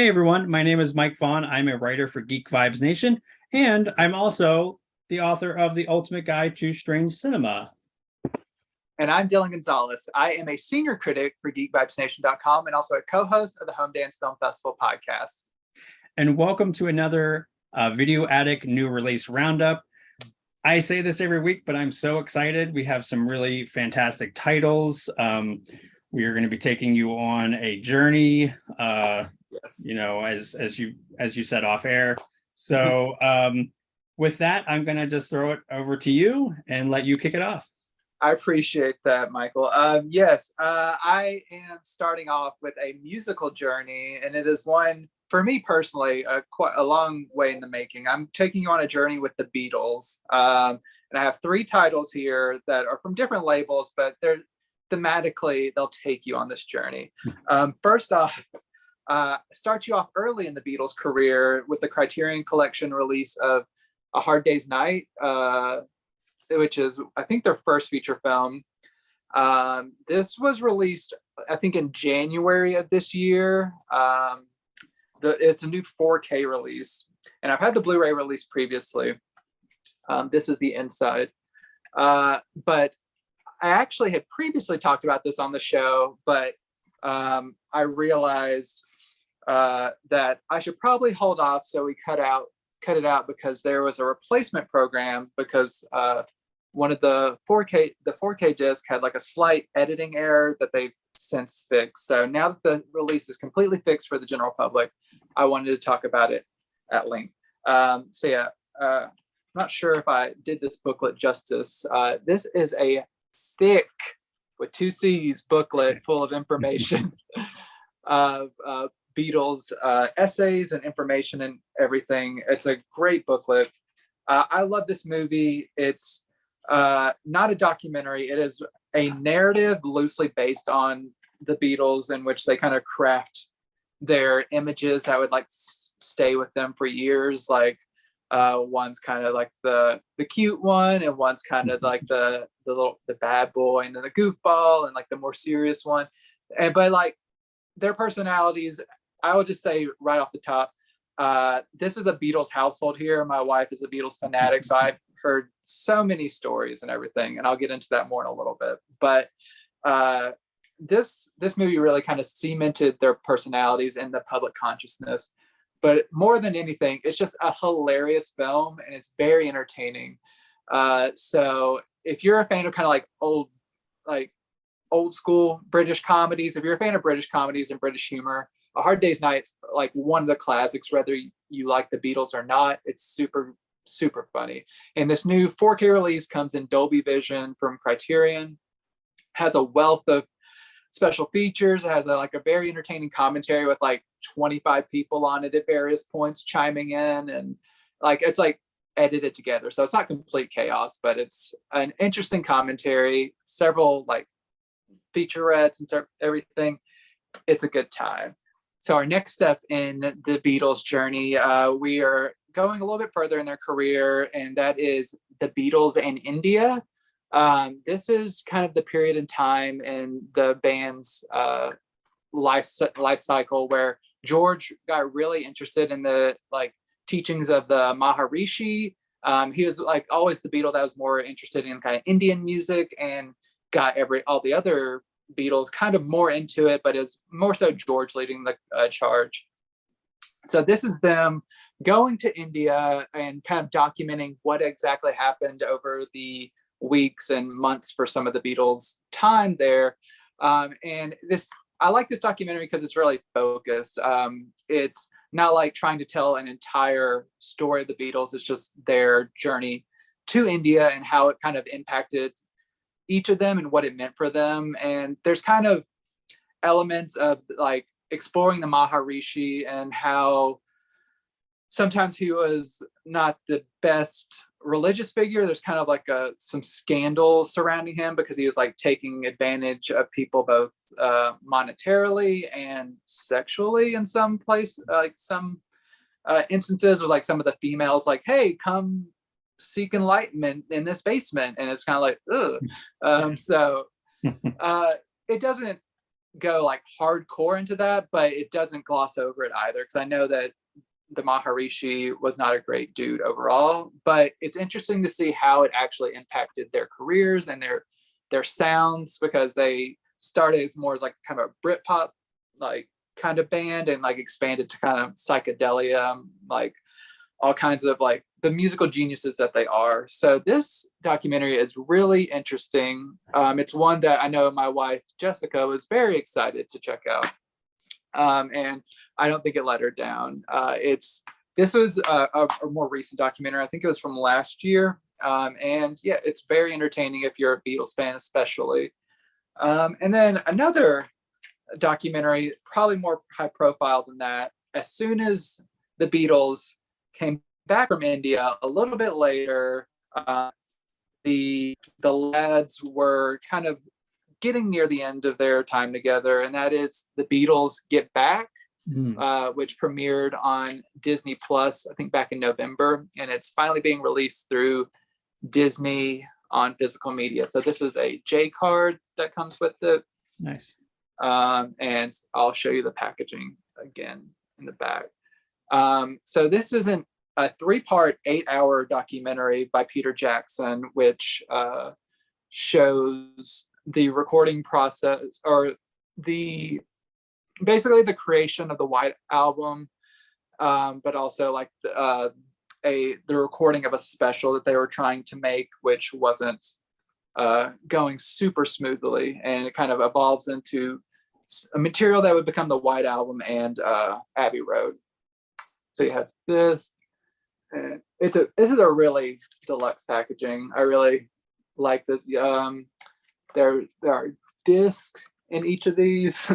Hey everyone, my name is Mike Vaughn. I'm a writer for Geek Vibes Nation, and I'm also the author of The Ultimate Guide to Strange Cinema. And I'm Dillon Gonzalez. I am a senior critic for GeekVibesNation.com and also a co-host of the Home Dance Film Festival podcast. And welcome to another Video Addict new release roundup. I say this every week, but I'm so excited. We have some really fantastic titles. We are going to be taking you on a journey. Yes. You know, as you said off air. So with that, I'm gonna just throw it over to you and let you kick it off. I appreciate that, Michael. Yes, I am starting off with a musical journey, and it is one for me personally, quite a long way in the making. I'm taking you on a journey with the Beatles, and I have three titles here that are from different labels, but they're thematically they'll take you on this journey. First off. Start you off early in the Beatles' career with the Criterion Collection release of A Hard Day's Night, which is, I think, their first feature film. This was released, I think, in January of this year. It's a new 4K release, and I've had the Blu-ray release previously. This is the inside. But I actually had previously talked about this on the show, but I realized that I should probably hold off, so we cut it out because there was a replacement program because one of the 4K disc had like a slight editing error that they've since fixed. So now that the release is completely fixed for the general public, I wanted to talk about it at length. I'm not sure if I did this booklet justice. This is a thick, with 2 C's, booklet full of information of Beatles essays and information and everything. It's a great booklet. I love this movie. It's not a documentary. It is a narrative loosely based on the Beatles, in which they kind of craft their images that would like stay with them for years. Like one's kind of like the cute one, and one's kind of like the bad boy, and then the goofball, and like the more serious one. But like their personalities, I will just say right off the top, this is a Beatles household here. My wife is a Beatles fanatic, so I've heard so many stories and everything, and I'll get into that more in a little bit. But this movie really kind of cemented their personalities in the public consciousness. But more than anything, it's just a hilarious film, and it's very entertaining. So if you're a fan of kind of like old school British comedies, if you're a fan of British comedies and British humor, A Hard Day's Night's like one of the classics, whether you like the Beatles or not. It's super, super funny. And this new 4K release comes in Dolby Vision from Criterion, has a wealth of special features. It has a very entertaining commentary with like 25 people on it at various points chiming in, and it's like edited together. So it's not complete chaos, but it's an interesting commentary, several like featurettes and everything. It's a good time. So our next step in the Beatles journey, we are going a little bit further in their career, and that is the Beatles in India. This is kind of the period in time in the band's life cycle where George got really interested in the teachings of the Maharishi. He was like always the Beatle that was more interested in kind of Indian music, and got all the other Beatles kind of more into it, but it's more so George leading the charge. So this is them going to India and kind of documenting what exactly happened over the weeks and months for some of the Beatles' time there. And I like this documentary because it's really focused. It's not like trying to tell an entire story of the Beatles. It's just their journey to India and how it kind of impacted each of them and what it meant for them. And there's kind of elements of like exploring the Maharishi and how sometimes he was not the best religious figure. There's kind of like some scandal surrounding him because he was like taking advantage of people both monetarily and sexually in some place, like some instances with like some of the females like, hey, come seek enlightenment in this basement. And it's kind of like, ugh. So it doesn't go like hardcore into that, but it doesn't gloss over it either, because I know that the Maharishi was not a great dude overall, but it's interesting to see how it actually impacted their careers and their sounds, because they started as more as like kind of a Britpop like kind of band, and like expanded to kind of psychedelia, like all kinds of like the musical geniuses that they are. So this documentary is really interesting. It's one that I know my wife Jessica was very excited to check out, and I don't think it let her down. This was a more recent documentary. I think it was from last year, and yeah, it's very entertaining if you're a Beatles fan, especially. And then another documentary, probably more high profile than that. As soon as the Beatles came back from India a little bit later, the lads were kind of getting near the end of their time together, and that is the Beatles Get Back, which premiered on Disney Plus, I think back in November, and it's finally being released through Disney on physical media. So this is a J card that comes with it. Nice. And I'll show you the packaging again in the back. So this isn't a 3-part, 8-hour documentary by Peter Jackson, which shows the recording process, or basically the creation of the White Album, but also like the recording of a special that they were trying to make, which wasn't going super smoothly, and it kind of evolves into a material that would become the White Album and Abbey Road. So you have this, and this is a really deluxe packaging. I really like this. There are discs in each of these.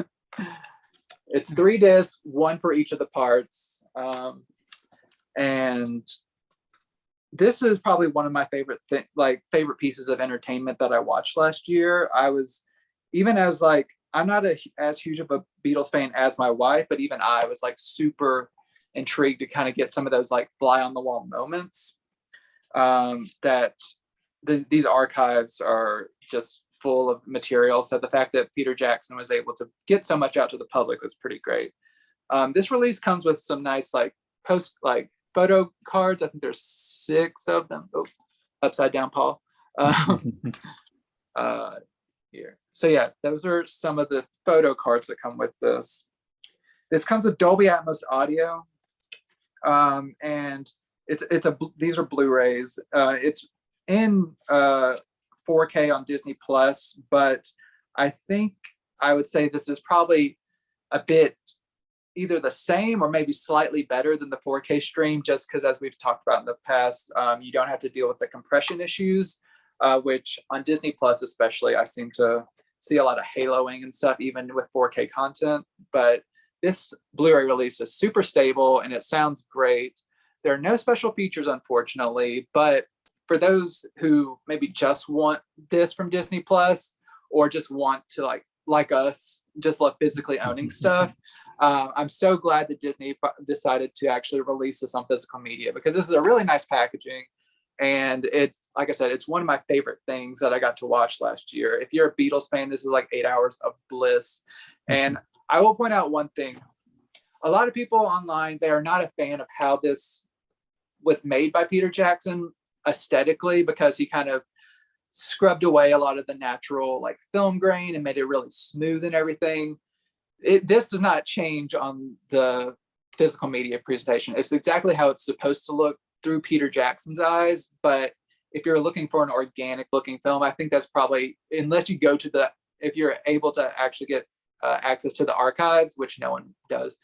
It's 3 discs, 1 for each of the parts. And this is probably one of my favorite pieces of entertainment that I watched last year. I was, even as like, I'm not as huge of a Beatles fan as my wife, but even I was like super intrigued to kind of get some of those like fly on the wall moments. These archives are just full of material. So the fact that Peter Jackson was able to get so much out to the public was pretty great. This release comes with some nice photo cards. I think there's 6 of them. Oh, upside down, Paul. Here. So yeah, those are some of the photo cards that come with this. This comes with Dolby Atmos audio, and these are Blu-rays. It's in 4K on Disney Plus, but I think I would say this is probably a bit either the same or maybe slightly better than the 4K stream, just because, as we've talked about in the past, you don't have to deal with the compression issues, which on Disney Plus especially, I seem to see a lot of haloing and stuff, even with 4K content. But this Blu-ray release is super stable and it sounds great. There are no special features, unfortunately, but for those who maybe just want this from Disney Plus, or just want to like us, just love physically owning stuff, I'm so glad that Disney decided to actually release this on physical media, because this is a really nice packaging. And it's, like I said, it's one of my favorite things that I got to watch last year. If you're a Beatles fan, this is like 8 hours of bliss. And I will point out one thing. A lot of people online, they are not a fan of how this was made by Peter Jackson aesthetically, because he kind of scrubbed away a lot of the natural like film grain and made it really smooth and everything. This does not change on the physical media presentation. It's exactly how it's supposed to look through Peter Jackson's eyes. But if you're looking for an organic looking film, I think that's probably, unless you go to if you're able to actually get access to the archives, which no one does,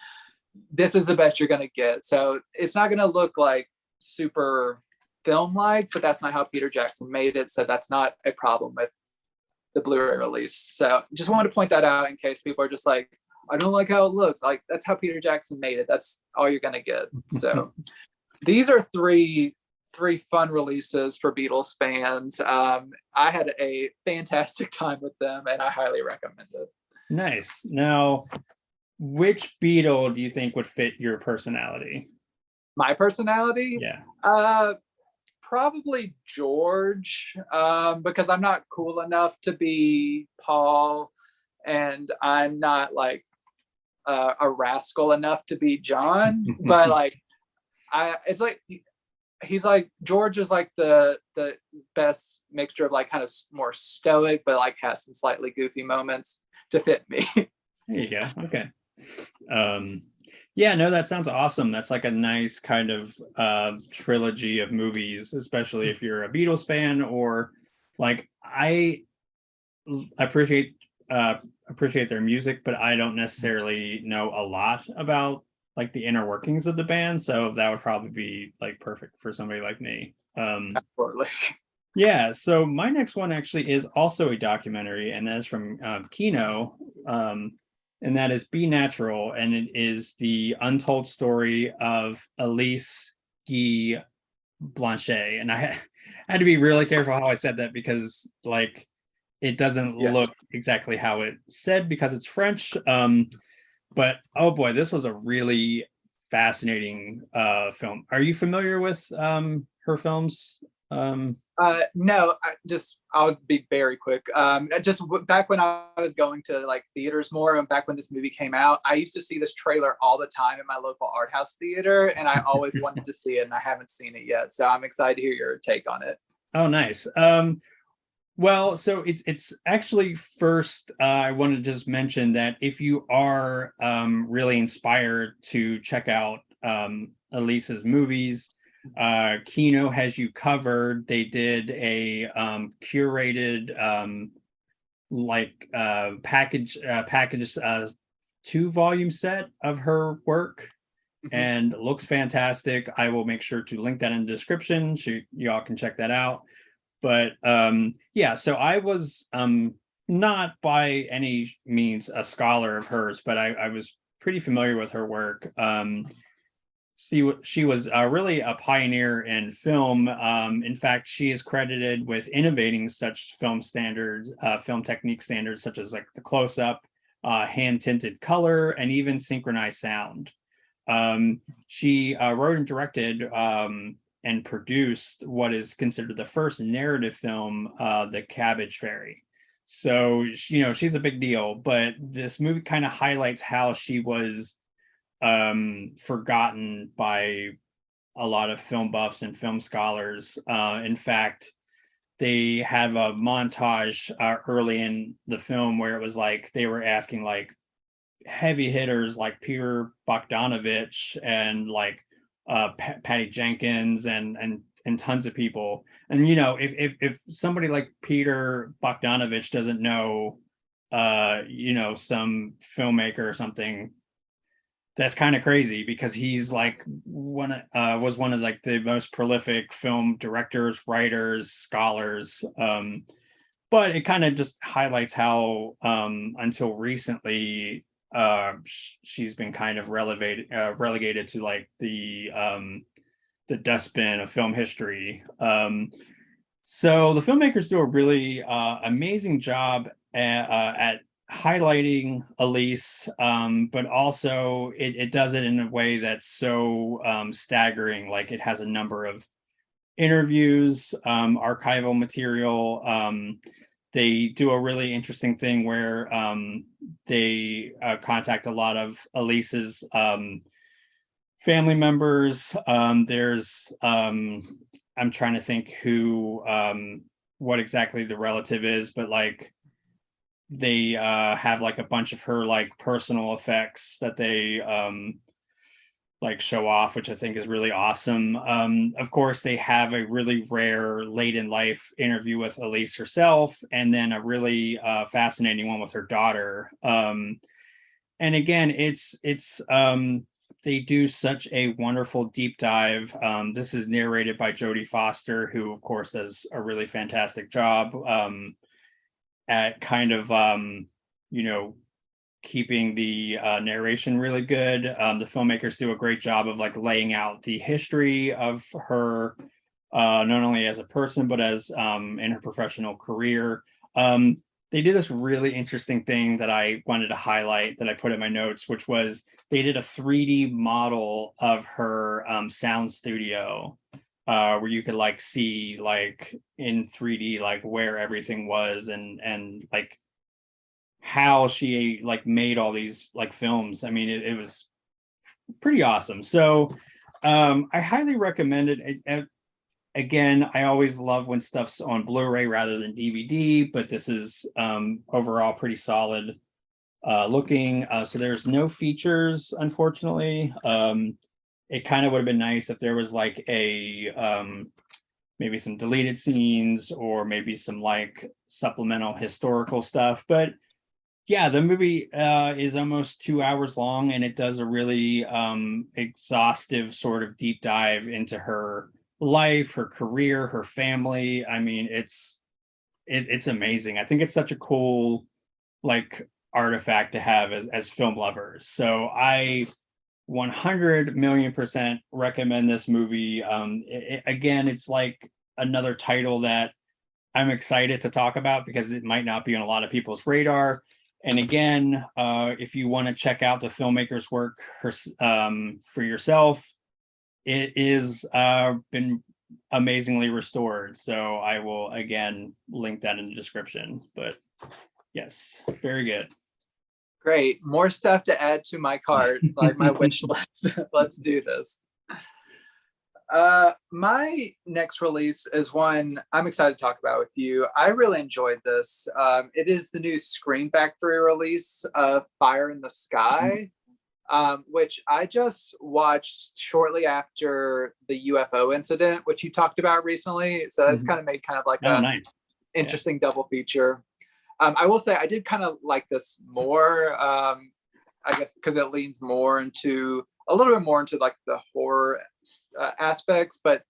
this is the best you're going to get. So it's not going to look like super film-like, but that's not how Peter Jackson made it. So that's not a problem with the Blu-ray release. So just wanted to point that out in case people are just like, I don't like how it looks. Like, that's how Peter Jackson made it. That's all you're going to get. So these are three fun releases for Beatles fans. I had a fantastic time with them, and I highly recommend it. Nice. Now, which Beatle do you think would fit your personality? My personality? Yeah. Probably George, because I'm not cool enough to be Paul, and I'm not like a rascal enough to be John, but like it's like he's like George is like the best mixture of like kind of more stoic, but like has some slightly goofy moments to fit me. There you go. Okay. Yeah, no, that sounds awesome. That's like a nice kind of trilogy of movies, especially if you're a Beatles fan, or like I appreciate appreciate their music, but I don't necessarily know a lot about like the inner workings of the band, so that would probably be like perfect for somebody like me. Yeah, so my next one actually is also a documentary, and that is from Kino, and that is Be Natural, and it is the untold story of Elise Guy Blanchet. And I had to be really careful how I said that because, like, it doesn't look exactly how it said because it's French. But oh boy, this was a really fascinating film. Are you familiar with her films? No, I'll be very quick. Back when I was going to like theaters more, and back when this movie came out, I used to see this trailer all the time in my local art house theater, and I always wanted to see it, and I haven't seen it yet. So I'm excited to hear your take on it. Oh, nice. Well, so it's actually first, I want to just mention that if you are really inspired to check out Elise's movies, Kino has you covered. They did a curated package 2-volume set of her work, and looks fantastic. I will make sure to link that in the description so y'all can check that out. But yeah, so I was not by any means a scholar of hers, but I was pretty familiar with her work. She was really a pioneer in film. In fact, she is credited with innovating such film standards, film technique standards, such as like the close-up, hand-tinted color, and even synchronized sound. She wrote and directed and produced what is considered the first narrative film, The Cabbage Fairy. So, you know, she's a big deal, but this movie kind of highlights how she was forgotten by a lot of film buffs and film scholars. In fact, they have a montage early in the film where it was like they were asking like heavy hitters like Peter Bogdanovich and like Patty Jenkins and tons of people. And you know, if somebody like Peter Bogdanovich doesn't know you know, some filmmaker or something, that's kind of crazy because he's like was one of like the most prolific film directors, writers, scholars. But it kind of just highlights how until recently she's been kind of relegated to like the dustbin of film history. So the filmmakers do a really amazing job at highlighting Elise, but also it does it in a way that's so staggering. Like it has a number of interviews, archival material. They do a really interesting thing where they contact a lot of Elise's family members. There's I'm trying to think who what exactly the relative is, but like they have like a bunch of her like personal effects that they like show off, which I think is really awesome. Of course, they have a really rare late in life interview with Elise herself, and then a really fascinating one with her daughter. And again, it's they do such a wonderful deep dive. This is narrated by Jodie Foster, who of course does a really fantastic job at kind of you know, keeping the narration really good. The filmmakers do a great job of like laying out the history of her, not only as a person, but as in her professional career. They did this really interesting thing that I wanted to highlight that I put in my notes, which was they did a 3D model of her sound studio, where you could like see like in 3D like where everything was and like how she like made all these like films. I mean, it was pretty awesome. So I highly recommend it. Again, I always love when stuff's on Blu-ray rather than DVD, but this is overall pretty solid looking. So there's no features, unfortunately. It kind of would have been nice if there was like a maybe some deleted scenes or maybe some like supplemental historical stuff. But yeah, the movie is almost 2 hours long, and it does a really exhaustive sort of deep dive into her life, her career, her family. I mean, it's amazing. I think it's such a cool like artifact to have as film lovers. So I 100 million% recommend this movie. Again, it's like another title that I'm excited to talk about because it might not be on a lot of people's radar. And again, if you want to check out the filmmaker's work for yourself, it is been amazingly restored. So I will again link that in the description. But yes, very good. Great. More stuff to add to my cart, like my wish list. Let's do this. My next release is one I'm excited to talk about with you. I really enjoyed this. It is the new Scream Factory release of Fire in the Sky, which I just watched shortly after the UFO incident, which you talked about recently. So it's kind of made kind of like a nice. interesting double feature. I will say I did kind of like this more, I guess, because it leans more into a little bit more into like the horror aspects, but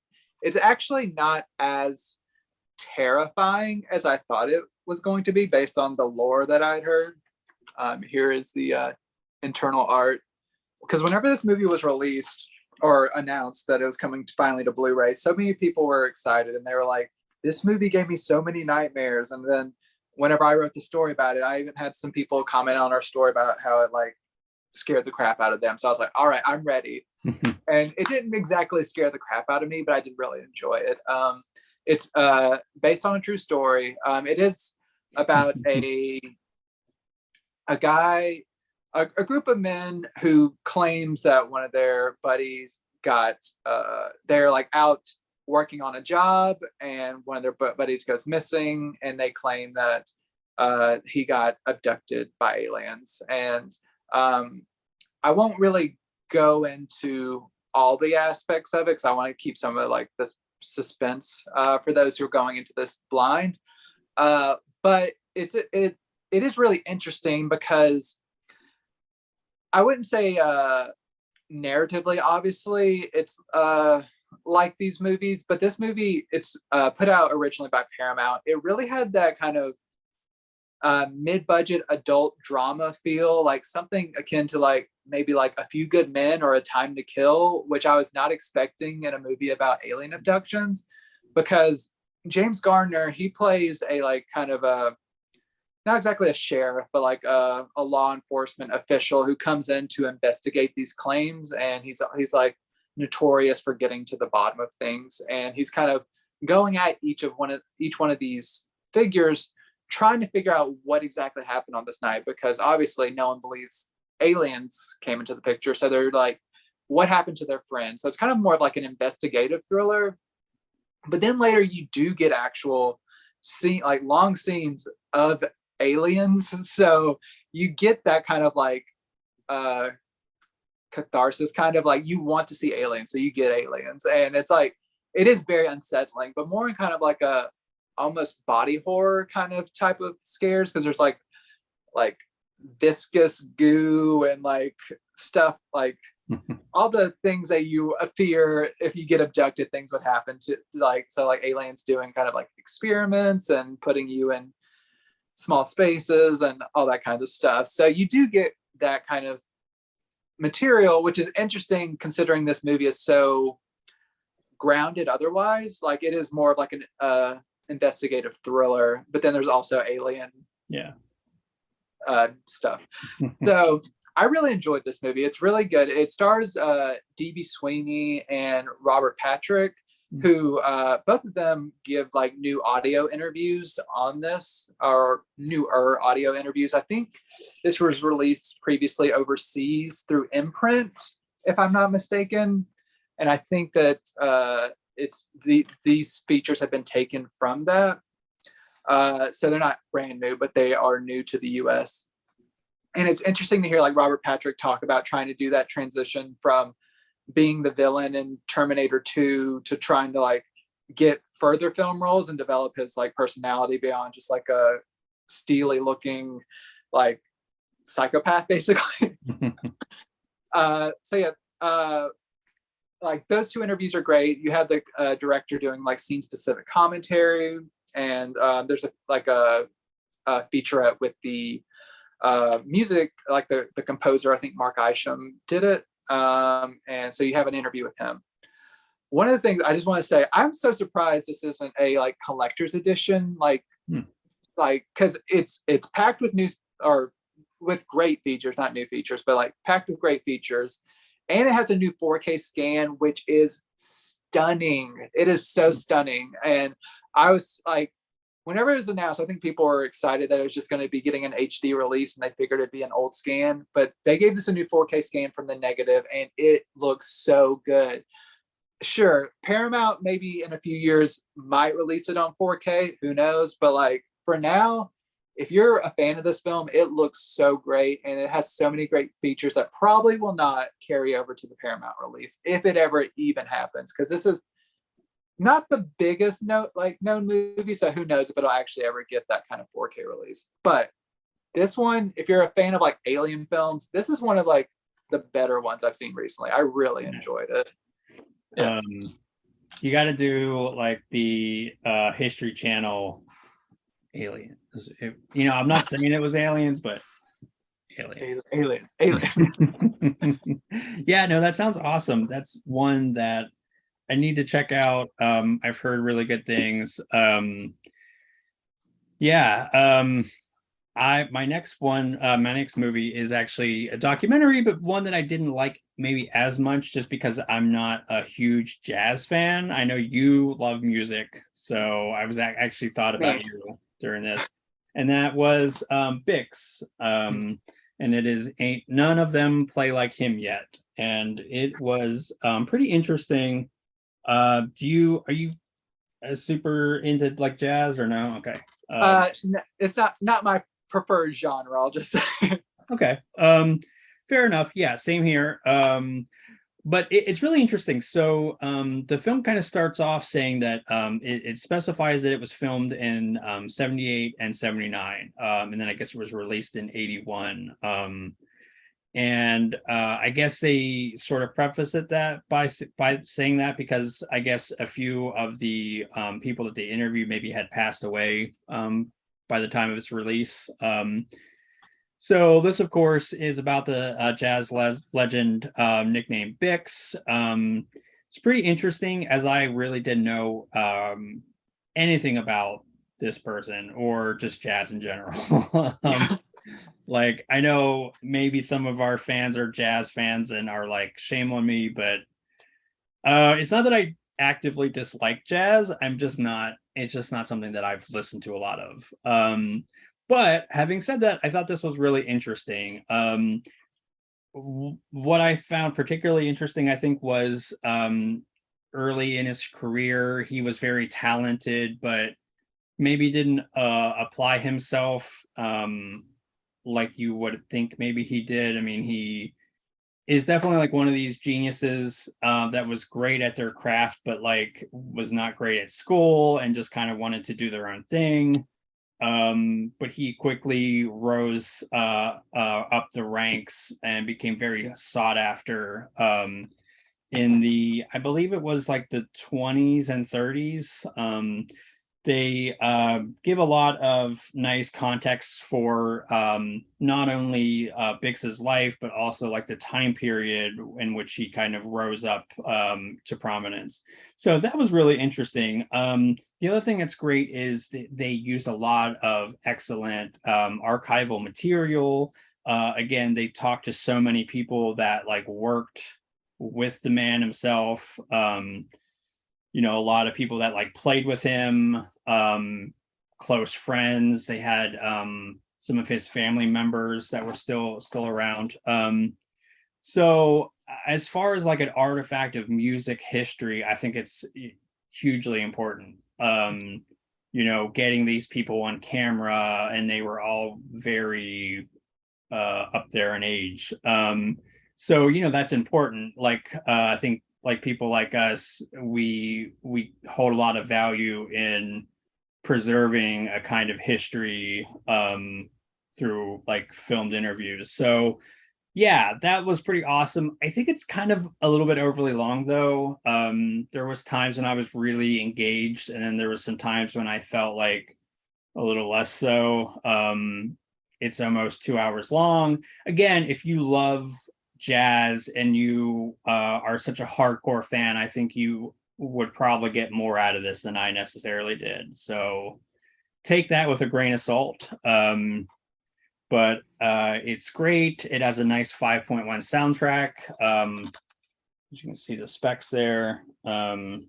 it's actually not as terrifying as I thought it was going to be based on the lore that I'd heard. Here is the internal art. Because whenever this movie was released or announced that it was coming finally to Blu-ray, so many people were excited and they were like, this movie gave me so many nightmares. And then whenever I wrote the story about it, I even had some people comment on our story about how it like scared the crap out of them. So I was like, all right, I'm ready. And it didn't exactly scare the crap out of me, but I did really enjoy it. It's based on a true story. It is about a guy, a group of men who claims that one of their buddies got, they're like out working on a job and one of their buddies goes missing, and they claim that he got abducted by aliens. And I won't really go into all the aspects of it because I want to keep some of like this suspense for those who are going into this blind. But it is really interesting because I wouldn't say narratively, obviously, it's like these movies, but this movie, it's put out originally by Paramount. It really had that kind of mid-budget adult drama feel, like something akin to like maybe like A Few Good Men or A Time to Kill, which I was not expecting in a movie about alien abductions, because James Garner, he plays a like kind of a, not exactly a sheriff, but like a law enforcement official who comes in to investigate these claims, and he's like notorious for getting to the bottom of things, and he's kind of going at each one of these figures, trying to figure out what exactly happened on this night, because obviously no one believes aliens came into the picture. So they're like, what happened to their friend? So it's kind of more of like an investigative thriller. But then later you do get actual like long scenes of aliens. So you get that kind of like catharsis, kind of like you want to see aliens. So you get aliens. And it's like, it is very unsettling, but more in kind of like a almost body horror kind of type of scares, because there's like viscous goo and like stuff, like all the things that you fear if you get abducted, things would happen to, like, so like aliens doing kind of like experiments and putting you in small spaces and all that kind of stuff. So you do get that kind of material, which is interesting considering this movie is so grounded otherwise. Like it is more of like an investigative thriller, but then there's also alien stuff. So I really enjoyed this movie. It's really good. It stars D.B. Sweeney and Robert Patrick. who both of them give like new audio interviews on this, or newer audio interviews. I think this was released previously overseas through Imprint, if I'm not mistaken. And I think that these features have been taken from that. So they're not brand new, but they are new to the US. And it's interesting to hear like Robert Patrick talk about trying to do that transition from being the villain in Terminator 2 to trying to like get further film roles and develop his like personality beyond just like a steely looking like psychopath, basically. So yeah, like those two interviews are great. You had the director doing like scene specific commentary, and there's a featurette with the music, like the composer, I think Mark Isham did it. And so you have an interview with him. One of the things I just want to say, I'm so surprised this isn't a like collector's edition, like because it's packed with news, or with great features, not new features, but like packed with great features. And it has a new 4K scan, which is stunning. It is so stunning. And I was like, whenever it was announced, I think people were excited that it was just going to be getting an HD release, and they figured it'd be an old scan. But they gave this a new 4K scan from the negative, and it looks so good. Sure, Paramount maybe in a few years might release it on 4K. Who knows? But like for now, if you're a fan of this film, it looks so great, and it has so many great features that probably will not carry over to the Paramount release, if it ever even happens, because this is not the biggest known movie, so who knows if it'll actually ever get that kind of 4K release. But this one, if you're a fan of like alien films, this is one of like the better ones I've seen recently. I really enjoyed it. Yeah. You got to do like the History Channel Alien. I'm not saying it was aliens, but Alien. Yeah, no, that sounds awesome. That's one that I need to check out. I've heard really good things. My next movie is actually a documentary, but one that I didn't like maybe as much, just because I'm not a huge jazz fan. I know you love music, so I was actually thought about you during this, and that was Bix. And it is Ain't None of Them Play Like Him Yet, and it was pretty interesting. Are you super into like jazz or no? Okay. It's not my preferred genre, I'll just say. Okay. Fair enough. Yeah, same here. But it's really interesting. So the film kind of starts off saying that it specifies that it was filmed in 78 and 79. And then I guess it was released in 81. And I guess they sort of preface it that by saying that because I guess a few of the people that they interviewed maybe had passed away by the time of its release. So this, of course, is about the jazz legend nicknamed Bix. It's pretty interesting, as I really didn't know anything about this person or just jazz in general. Like, I know maybe some of our fans are jazz fans and are like, shame on me, but it's not that I actively dislike jazz. It's just not something that I've listened to a lot of. But having said that, I thought this was really interesting. What I found particularly interesting, I think, was early in his career, he was very talented, but maybe didn't apply himself like you would think maybe he did. I mean, he is definitely like one of these geniuses that was great at their craft, but like was not great at school and just kind of wanted to do their own thing. But he quickly rose up the ranks and became very sought after in I believe it was like the 20s and 30s. They give a lot of nice context for not only Bix's life, but also like the time period in which he kind of rose up to prominence. So that was really interesting. The other thing that's great is they use a lot of excellent archival material. Again, they talked to so many people that like worked with the man himself. a lot of people that like played with him, close friends. They had some of his family members that were still around. So as far as like an artifact of music history, I think it's hugely important. Getting these people on camera, and they were all very up there in age. So that's important. Like I think like people like us, we hold a lot of value in preserving a kind of history through like filmed interviews. So yeah, that was pretty awesome. I think it's kind of a little bit overly long though. There was times when I was really engaged, and then there was some times when I felt like a little less so. It's almost 2 hours long. Again, if you love jazz and you are such a hardcore fan, I think you would probably get more out of this than I necessarily did. So take that with a grain of salt. But it's great. It has a nice 5.1 soundtrack. You can see the specs there. And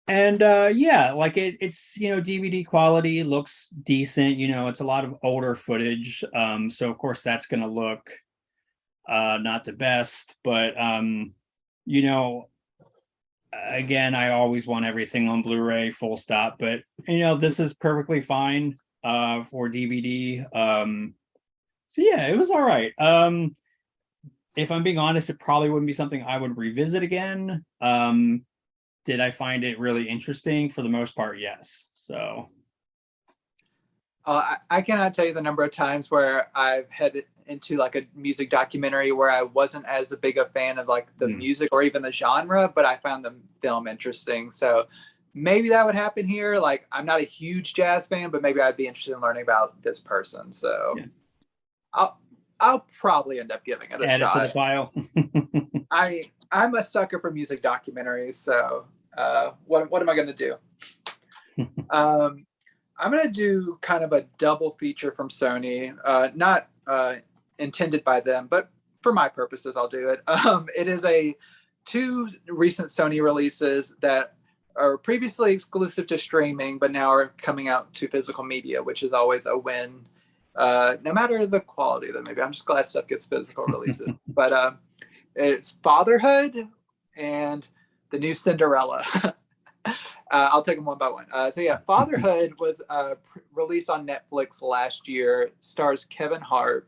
yeah, like it's DVD quality, looks decent. It's a lot of older footage. So of course that's gonna look not the best, but again, I always want everything on Blu-ray, full stop. But this is perfectly fine for DVD. So yeah, it was all right. If I'm being honest, it probably wouldn't be something I would revisit again. Did I find it really interesting? For the most part, yes. So I cannot tell you the number of times where I've headed into like a music documentary where I wasn't as a big a fan of like the music or even the genre, but I found the film interesting. So maybe that would happen here. Like, I'm not a huge jazz fan, but maybe I'd be interested in learning about this person. So yeah. I'll probably end up giving it a add shot. it to the file. I'm a sucker for music documentaries. So what am I going to do? I'm going to do kind of a double feature from Sony, not intended by them, but for my purposes, I'll do it. It is two recent Sony releases that are previously exclusive to streaming, but now are coming out to physical media, which is always a win. No matter the quality of them, maybe I'm just glad stuff gets physical releases. But it's Fatherhood and the new Cinderella. I'll take them one by one. So yeah, Fatherhood was released on Netflix last year. Stars Kevin Hart,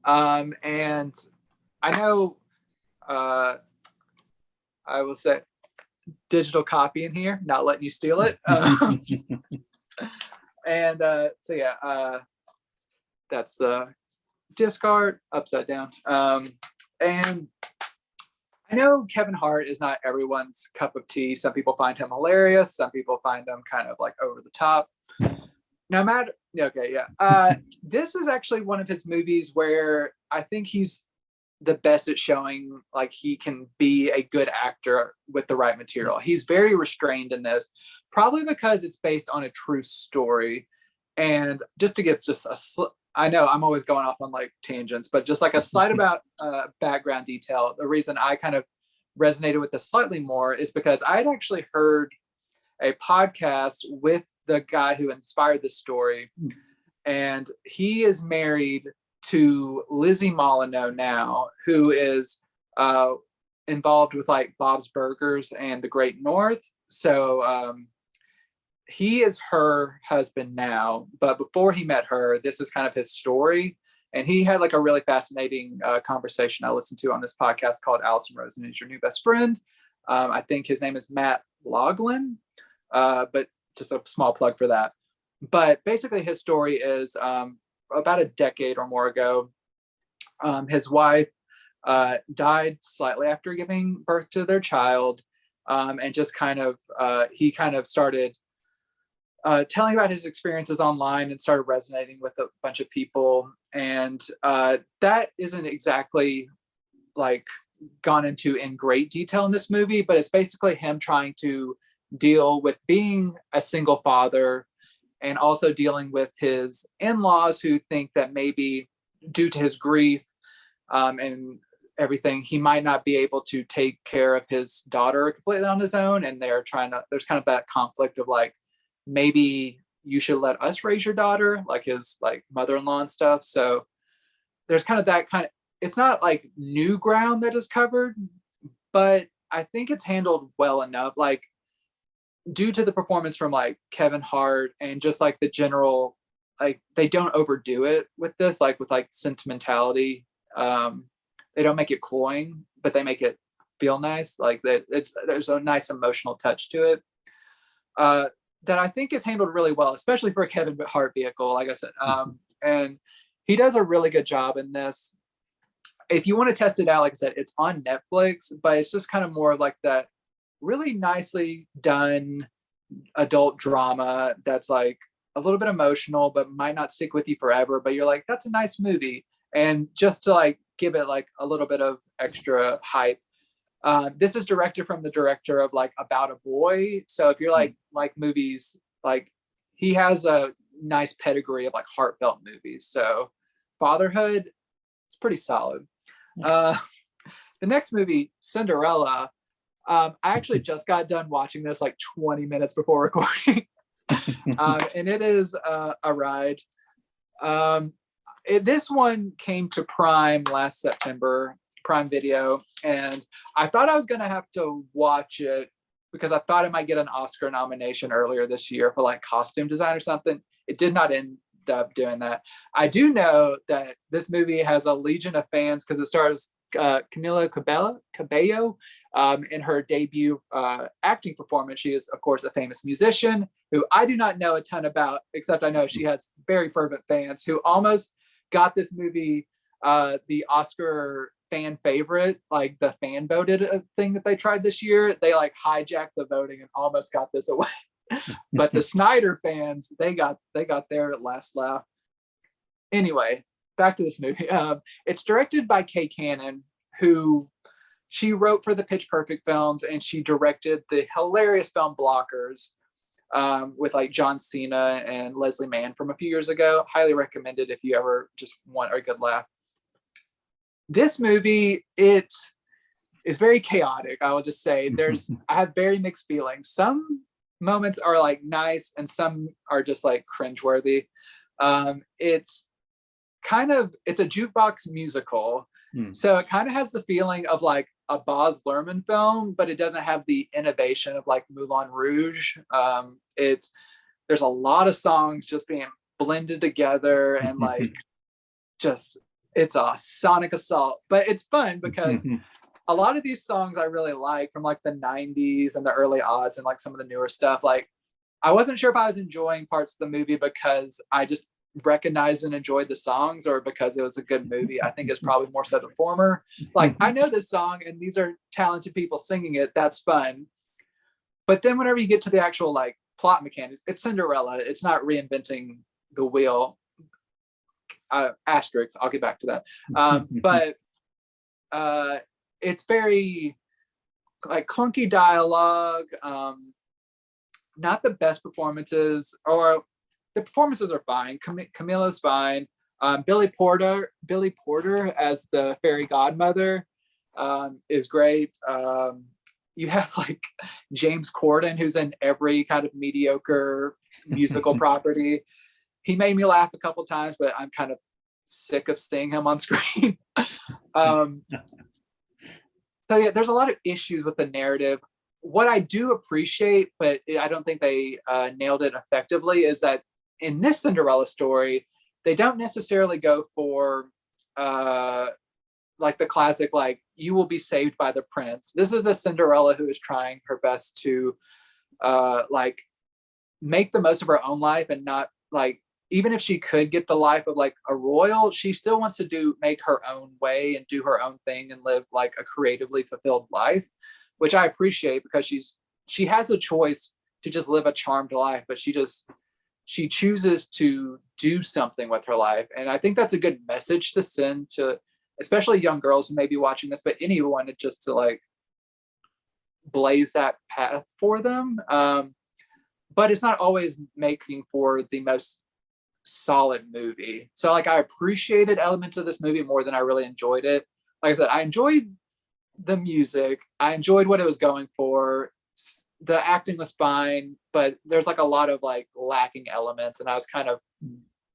and I know I will say digital copy in here, not letting you steal it. And so yeah, that's the disc art upside down. And I know Kevin Hart is not everyone's cup of tea. Some people find him hilarious. Some people find him kind of like over the top. No matter, okay, yeah. This is actually one of his movies where I think he's the best at showing like he can be a good actor with the right material. He's very restrained in this, probably because it's based on a true story. And just to give just I know I'm always going off on like tangents, but just like a slight about background detail. The reason I kind of resonated with this slightly more is because I had actually heard a podcast with the guy who inspired this story. And he is married to Lizzie Molyneux now, who is involved with like Bob's Burgers and the Great North. So he is her husband now, but before he met her, this is kind of his story. And he had like a really fascinating conversation I listened to on this podcast called Allison Rosen is Your New Best Friend. I think his name is Matt Loughlin, but just a small plug for that. But basically his story is about a decade or more ago, his wife died slightly after giving birth to their child. And just kind of, he kind of started telling about his experiences online and started resonating with a bunch of people. And that isn't exactly like gone into in great detail in this movie, but it's basically him trying to deal with being a single father and also dealing with his in-laws who think that maybe due to his grief and everything, he might not be able to take care of his daughter completely on his own. And there's kind of that conflict of like, maybe you should let us raise your daughter, like his like mother-in-law and stuff. So there's kind of that it's not like new ground that is covered, but I think it's handled well enough, like due to the performance from like Kevin Hart and just like the general, like they don't overdo it with this, like with like sentimentality. They don't make it cloying, but they make it feel nice. Like that there's a nice emotional touch to it. That I think is handled really well, especially for a Kevin Hart vehicle, like I said. And he does a really good job in this. If you want to test it out, like I said, it's on Netflix, but it's just kind of more like that really nicely done adult drama that's like a little bit emotional, but might not stick with you forever. But you're like, that's a nice movie. And just to like give it like a little bit of extra hype. This is directed from the director of like About a Boy. So if you're like movies, like he has a nice pedigree of like heartfelt movies. So Fatherhood, it's pretty solid. The next movie, Cinderella, I actually just got done watching this like 20 minutes before recording. And it is a ride. This one came to Prime last September, Prime Video, and I thought I was going to have to watch it because I thought it might get an Oscar nomination earlier this year for like costume design or something. It did not end up doing that. I do know that this movie has a legion of fans because it stars Camila Cabello in her debut acting performance. She is, of course, a famous musician who I do not know a ton about, except I know she has very fervent fans who almost got this movie the Oscar fan favorite, like the fan voted thing that they tried this year. They like hijacked the voting and almost got this away. But the Snyder fans, they got their last laugh. Anyway, back to this movie. It's directed by Kay Cannon, who she wrote for the Pitch Perfect films, and she directed the hilarious film Blockers with like John Cena and Leslie Mann from a few years ago. Highly recommended if you ever just want a good laugh. This movie, it is very chaotic. I will just say I have very mixed feelings. Some moments are like nice and some are just like cringeworthy. It's a jukebox musical. So it kind of has the feeling of like a Baz Luhrmann film, but it doesn't have the innovation of like Moulin Rouge. There's a lot of songs just being blended together and like just it's a sonic assault, but it's fun because a lot of these songs I really like from like the 90s and the early aughts and like some of the newer stuff. Like I wasn't sure if I was enjoying parts of the movie because I just recognized and enjoyed the songs or because it was a good movie. I think it's probably more so the former. Like I know this song and these are talented people singing it. That's fun. But then whenever you get to the actual like plot mechanics, it's Cinderella. It's not reinventing the wheel. Asterisks, I'll get back to that. But it's very like clunky dialogue, not the best performances, or the performances are fine. Camilla's fine. Billy Porter as the fairy godmother is great. You have like James Corden, who's in every kind of mediocre musical property. He made me laugh a couple times, but I'm kind of sick of seeing him on screen. So yeah, there's a lot of issues with the narrative. What I do appreciate, but I don't think they nailed it effectively, is that in this Cinderella story, they don't necessarily go for like the classic, like you will be saved by the prince. This is a Cinderella who is trying her best to like make the most of her own life and not like, even if she could get the life of like a royal, she still wants to make her own way and do her own thing and live like a creatively fulfilled life, which I appreciate because she has a choice to just live a charmed life, but she chooses to do something with her life. And I think that's a good message to send to especially young girls who may be watching this, but anyone just to like blaze that path for them. But it's not always making for the most solid movie. So like I appreciated elements of this movie more than I really enjoyed it. like I said, I enjoyed the music. I enjoyed what it was going for. The acting was fine, but there's like a lot of like lacking elements, and I was kind of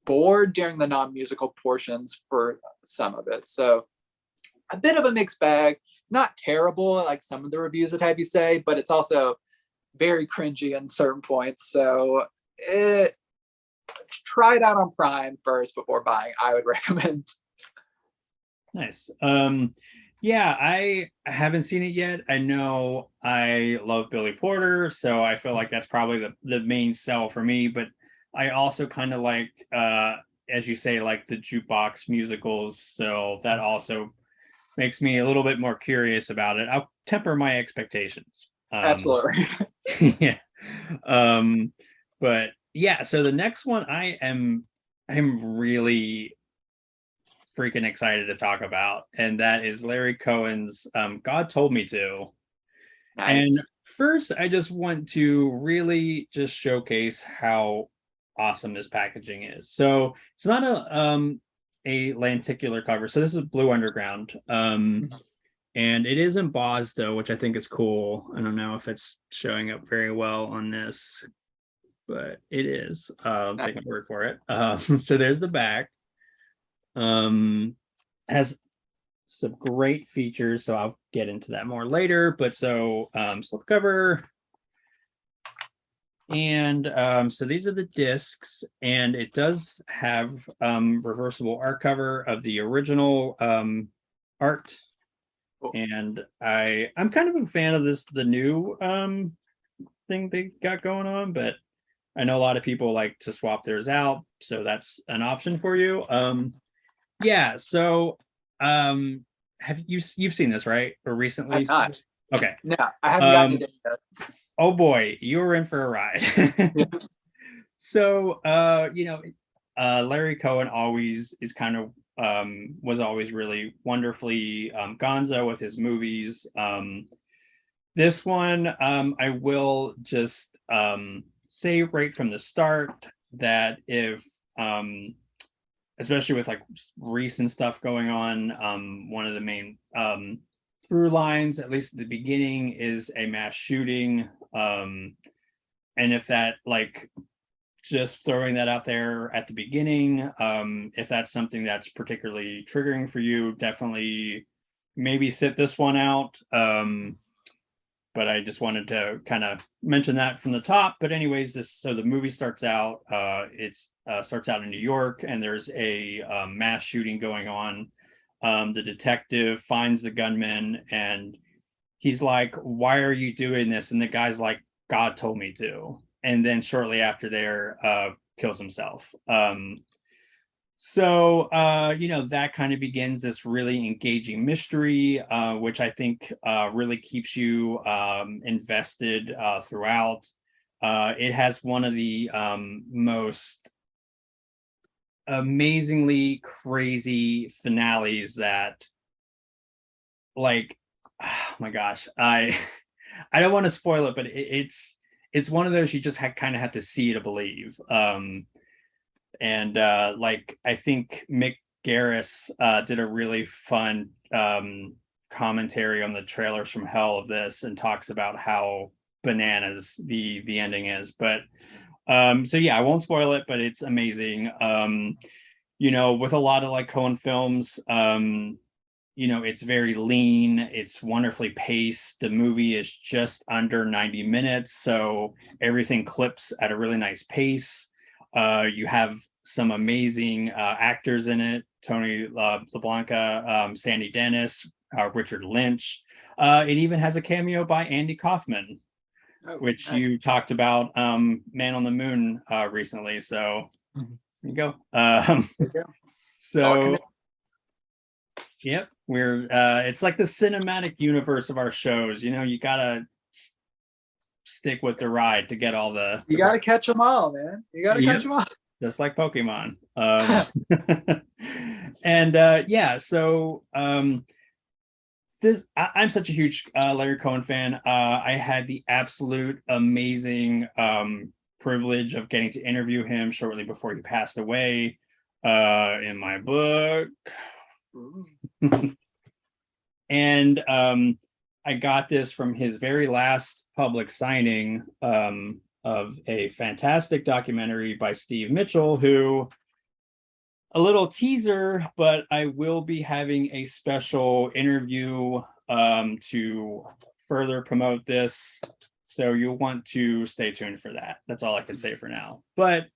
bored during the non-musical portions for some of it. So a bit of a mixed bag. Not terrible, like some of the reviews would have you say, but it's also very cringy in certain points. So try it out on Prime first before buying. I would recommend. Nice. Yeah, I haven't seen it yet. I know I love Billy Porter, so I feel like that's probably the main sell for me. But I also kind of like, as you say, like the jukebox musicals. So that also makes me a little bit more curious about it. I'll temper my expectations. Absolutely. Yeah. But yeah, so the next one I'm really freaking excited to talk about, and that is Larry Cohen's God Told Me To. And Nice. first, I just want to really just showcase how awesome this packaging is. So it's not a lenticular cover. So this is Blue Underground. And it is embossed though, which I think is cool. I don't know if it's showing up very well on this, but it is. Take my word for it. So there's the back. Has some great features, so I'll get into that more later. But so slipcover, and so these are the discs, and it does have reversible art cover of the original art. Cool. And I'm kind of a fan of the new thing they got going on, but I know a lot of people like to swap theirs out, so that's an option for you. Yeah, so have you've seen this, right? Or recently? I'm not. Okay. No, I haven't gotten it yet. Oh boy, you're in for a ride. So Larry Cohen always is kind of was always really wonderfully gonzo with his movies. This one, I will just say right from the start that if especially with like recent stuff going on, one of the main through lines, at least at the beginning, is a mass shooting. And if that, like, just throwing that out there at the beginning, if that's something that's particularly triggering for you, definitely maybe sit this one out. But I just wanted to kind of mention that from the top. But anyways, so the movie starts out, starts out in New York, and there's a mass shooting going on. The detective finds the gunman, and he's like, "Why are you doing this?" And the guy's like, "God told me to." And then shortly after there, kills himself. So that kind of begins this really engaging mystery, which I think really keeps you invested throughout. It has one of the most amazingly crazy finales that, like, oh my gosh, I don't want to spoil it, but it's one of those you just kind of have to see to believe. And like, I think Mick Garris did a really fun commentary on the trailers from hell of this, and talks about how bananas the ending is. But so yeah, I won't spoil it, but it's amazing. With a lot of like Coen films, it's very lean, it's wonderfully paced. The movie is just under 90 minutes, so everything clips at a really nice pace. You have some amazing actors in it: Tony LaBlanca, Sandy Dennis, Richard Lynch. It even has a cameo by Andy Kaufman, which nice. You talked about Man on the Moon recently. So there you go. There you go. So yep, we're it's like the cinematic universe of our shows. You gotta stick with the ride to get all the. You gotta catch them all, man. You gotta catch them all. Just like Pokemon. And yeah, so I'm such a huge Larry Cohen fan. I had the absolute amazing privilege of getting to interview him shortly before he passed away in my book. And I got this from his very last public signing of a fantastic documentary by Steve Mitchell, who, a little teaser, but I will be having a special interview to further promote this. So you'll want to stay tuned for that. That's all I can say for now. But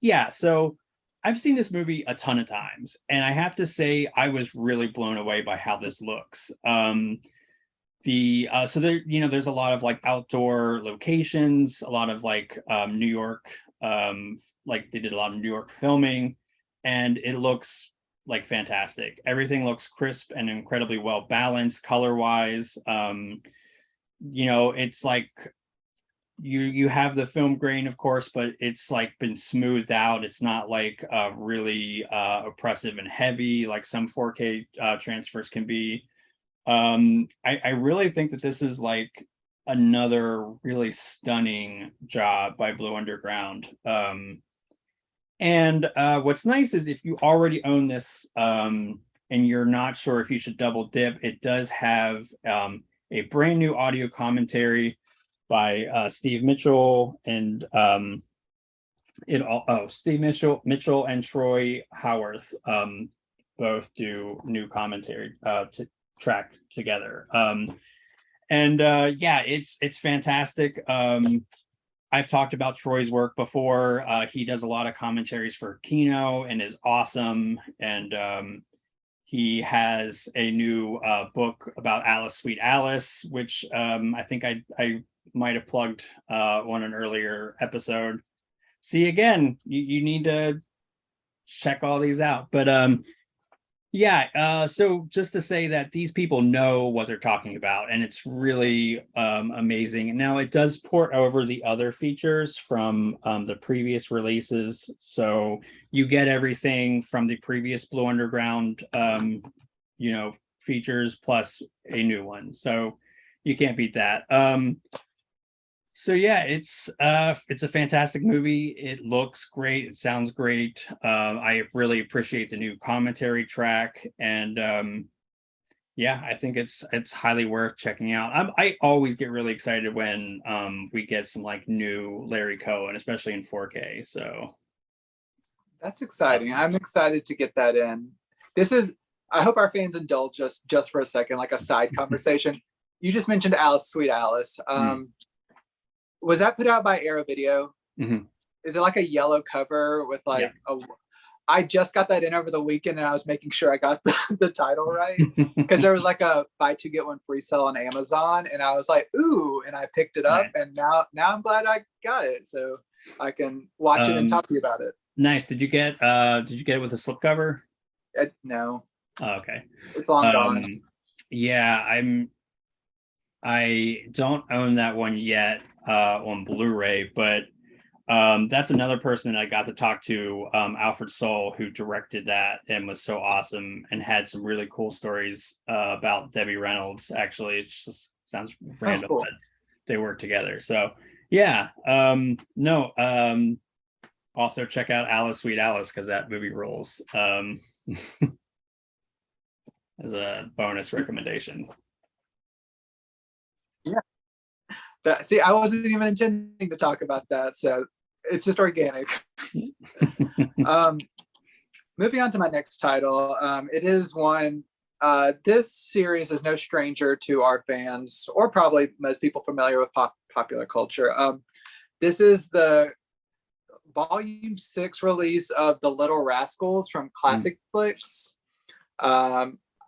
yeah, so I've seen this movie a ton of times, and I have to say I was really blown away by how this looks. So there, there's a lot of like outdoor locations, a lot of like New York, like they did a lot of New York filming, and it looks like fantastic. Everything looks crisp and incredibly well balanced color wise. It's like you have the film grain, of course, but it's like been smoothed out. It's not like really oppressive and heavy like some 4K transfers can be. I really think that this is like another really stunning job by Blue Underground. And what's nice is if you already own this and you're not sure if you should double dip, it does have a brand new audio commentary by Steve Mitchell and Steve Mitchell and Troy Howarth both do new commentary to track together. Yeah, it's fantastic. I've talked about Troy's work before. He does a lot of commentaries for Kino and is awesome. And he has a new book about Alice, Sweet Alice, which I think I might have plugged on an earlier episode. See, again, you need to check all these out. But yeah, so just to say that these people know what they're talking about, and it's really amazing. Now it does port over the other features from the previous releases, so you get everything from the previous Blue Underground features plus a new one, so you can't beat that. So yeah, it's a fantastic movie. It looks great. It sounds great. I really appreciate the new commentary track, and yeah, I think it's highly worth checking out. I always get really excited when we get some like new Larry Cohen, especially in 4K. So that's exciting. I'm excited to get that in. I hope our fans indulge us just for a second, like a side conversation. You just mentioned Alice, Sweet Alice. Was that put out by Arrow Video? Mm-hmm. Is it like a yellow cover with like I just got that in over the weekend, and I was making sure I got the title right, because there was like a buy two get one free sale on Amazon, and I was like, ooh, and I picked it up. Nice. And now I'm glad I got it, so I can watch it and talk to you about it. Nice. Did you get it with a slipcover? No. Oh, okay. It's long gone. Yeah, I don't own that one yet on Blu-ray, but that's another person that I got to talk to, Alfred Soul, who directed that and was so awesome and had some really cool stories about Debbie Reynolds. Actually, it just sounds random that they work together. So yeah, also check out Alice, Sweet Alice, because that movie rules. As a bonus recommendation. Yeah. See, I wasn't even intending to talk about that, so it's just organic. Moving on to my next title. It is one, this series is no stranger to our fans, or probably most people familiar with popular culture. This is the volume 6 release of the Little Rascals from Classic Flicks.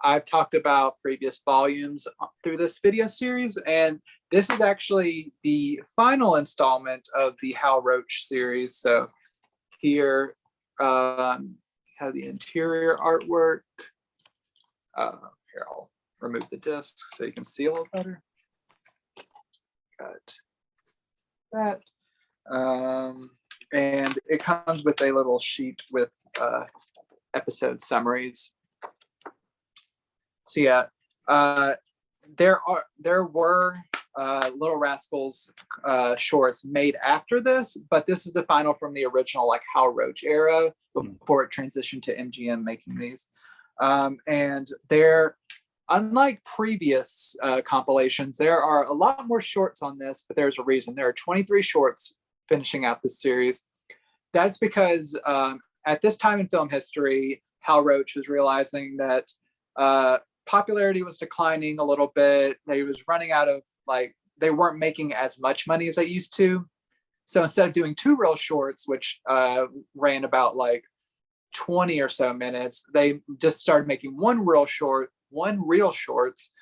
I've talked about previous volumes through this video series, and this is actually the final installment of the Hal Roach series. So here have the interior artwork. Here, I'll remove the disc so you can see a little better. Got that. And it comes with a little sheet with episode summaries. So yeah, there were Little Rascals shorts made after this, but this is the final from the original like Hal Roach era before it transitioned to MGM making these. And there unlike previous compilations, there are a lot more shorts on this, but there's a reason. There are 23 shorts finishing out this series. That's because at this time in film history, Hal Roach was realizing that popularity was declining a little bit. They was running out of, like, they weren't making as much money as they used to. So instead of doing 2 real shorts, which ran about like 20 or so minutes, they just started making one real shorts.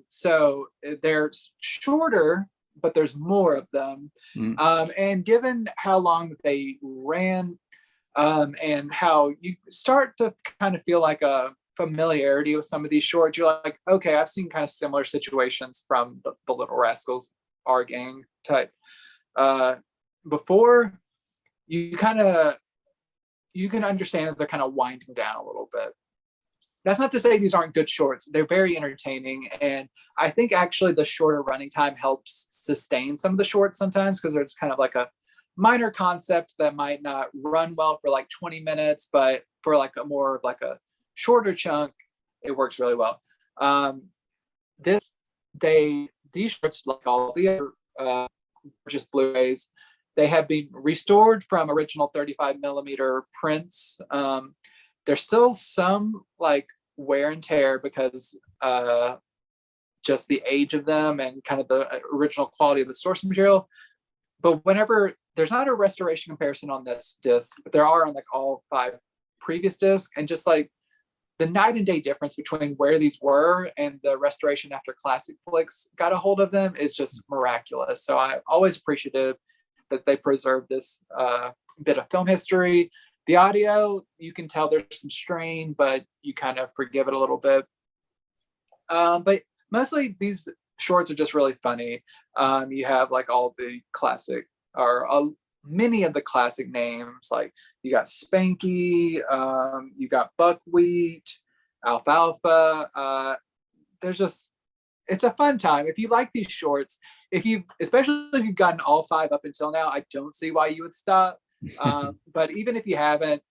So they're shorter, but there's more of them. And given how long they ran, and how you start to kind of feel like a familiarity with some of these shorts, you're like, okay, I've seen kind of similar situations from the Little Rascals, Our Gang type before. You can understand that they're kind of winding down a little bit. That's not to say these aren't good shorts. They're very entertaining. And I think actually the shorter running time helps sustain some of the shorts sometimes, because there's kind of like a minor concept that might not run well for like 20 minutes, but for like a more of like a shorter chunk, it works really well. These shorts, like all the other just Blu-rays, they have been restored from original 35 millimeter prints. There's still some like wear and tear because just the age of them and kind of the original quality of the source material. But whenever there's not a restoration comparison on this disc, but there are on like all 5 previous discs, and just like the night and day difference between where these were and the restoration after Classic Flicks got a hold of them is just miraculous. So I'm always appreciative that they preserved this bit of film history. The audio, you can tell there's some strain, but you kind of forgive it a little bit. But mostly these shorts are just really funny. You have like all the classic, or many of the classic names, like you got Spanky, you got Buckwheat, Alfalfa. It's a fun time. If you like these shorts, especially if you've gotten all 5 up until now, I don't see why you would stop. But even if you haven't,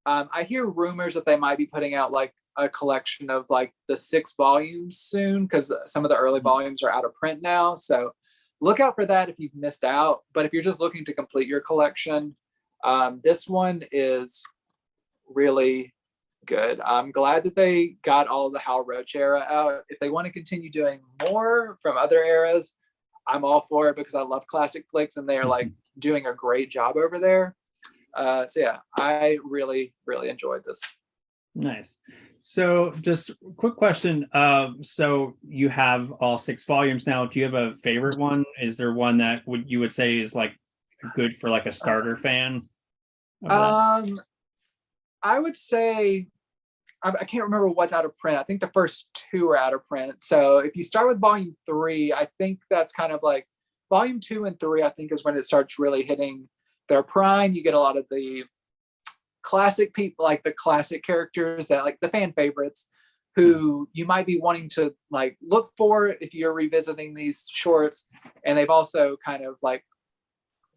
I hear rumors that they might be putting out like a collection of like the 6 volumes soon, because some of the early volumes are out of print now. So look out for that if you've missed out. But if you're just looking to complete your collection, this one is really good. I'm glad that they got all of the Hal Roach era out. If they want to continue doing more from other eras, I'm all for it, because I love Classic Flicks and they are like doing a great job over there. So yeah, I really, really enjoyed this. Nice. So just quick question. So you have all 6 volumes now. Do you have a favorite one? Is there one that you would say is like good for like a starter fan? I would say, I can't remember what's out of print. I think the first 2 are out of print. So if you start with volume 3, I think that's kind of like volume 2 and 3, I think is when it starts really hitting their prime. You get a lot of the classic people, like the classic characters that like the fan favorites, who you might be wanting to like look for if you're revisiting these shorts. And they've also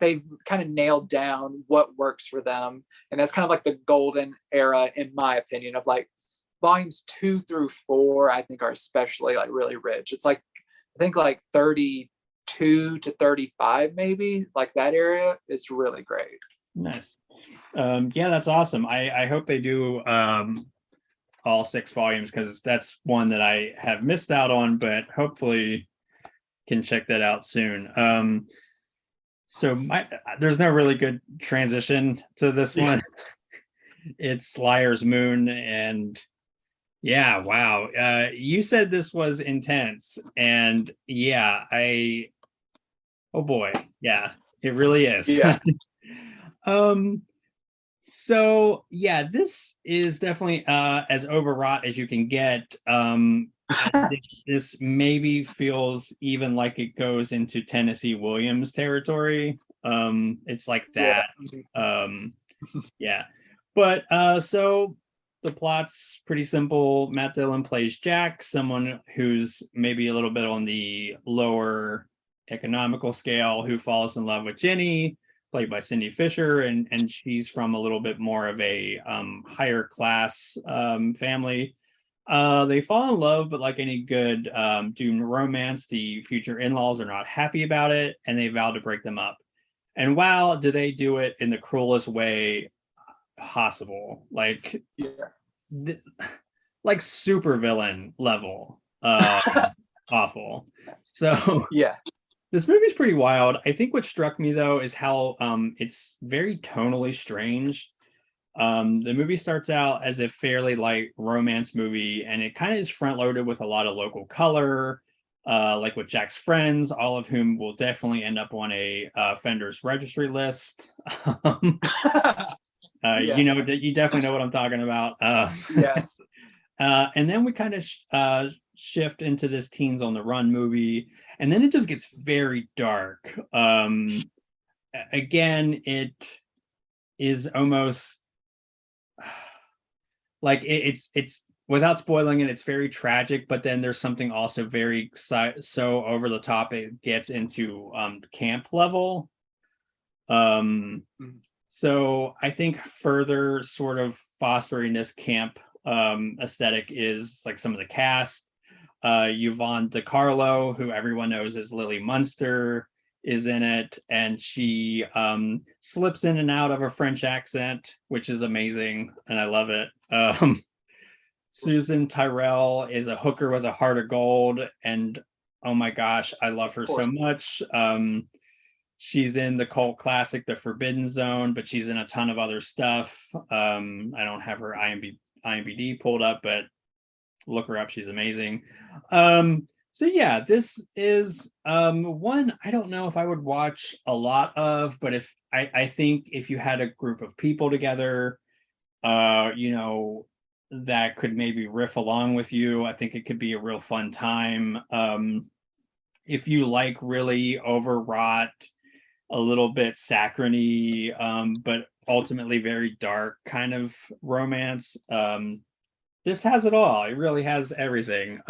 they've kind of nailed down what works for them. And that's kind of like the golden era, in my opinion, of like volumes 2 through 4, I think are especially like really rich. It's like, I think like 32 to 35, maybe, like that area is really great. Nice. Yeah, that's awesome. I hope they do all 6 volumes, because that's one that I have missed out on, but hopefully can check that out soon. So there's no really good transition to this one. It's Liar's Moon, and yeah, wow. You said this was intense, and yeah, oh boy, yeah, it really is. Yeah. So yeah, this is definitely as overwrought as you can get. This maybe feels even like it goes into Tennessee Williams territory. It's like that. Yeah. But so the plot's pretty simple. Matt Dillon plays Jack, someone who's maybe a little bit on the lower economical scale, who falls in love with Jenny, played by Cindy Fisher, and she's from a little bit more of a higher class family. They fall in love, but like any good doomed romance, the future in-laws are not happy about it, and they vow to break them up. And wow, do they do it in the cruelest way possible? Like, Yeah. th- like super villain level, awful. So Yeah. this movie's pretty wild. I think what struck me though is how it's very tonally strange. The movie starts out as a fairly light romance movie, and it kind of is front loaded with a lot of local color, like with Jack's friends, all of whom will definitely end up on a offenders registry list. Yeah. You know, you definitely know what I'm talking about. Yeah. And then we kind of shift into this teens on the run movie, and then it just gets very dark. Again, it is almost like it's without spoiling it, it's very tragic, but then there's something also very so over the top it gets into camp level. Mhm. So I think further sort of fostering this camp aesthetic is like some of the cast. Yvonne DiCarlo, who everyone knows as Lily Munster, is in it, and she slips in and out of a French accent, which is amazing, and I love it. Susan Tyrell is a hooker with a heart of gold, and oh my gosh, I love her so much. She's in the cult classic The Forbidden Zone, but she's in a ton of other stuff. I don't have her IMDb pulled up, but look her up. She's amazing. So yeah, this is one I don't know if I would watch a lot of, but if I think if you had a group of people together, you know, that could maybe riff along with you, I think it could be a real fun time. If you like really overwrought, a little bit saccharine, but ultimately very dark kind of romance. This has it all. It really has everything.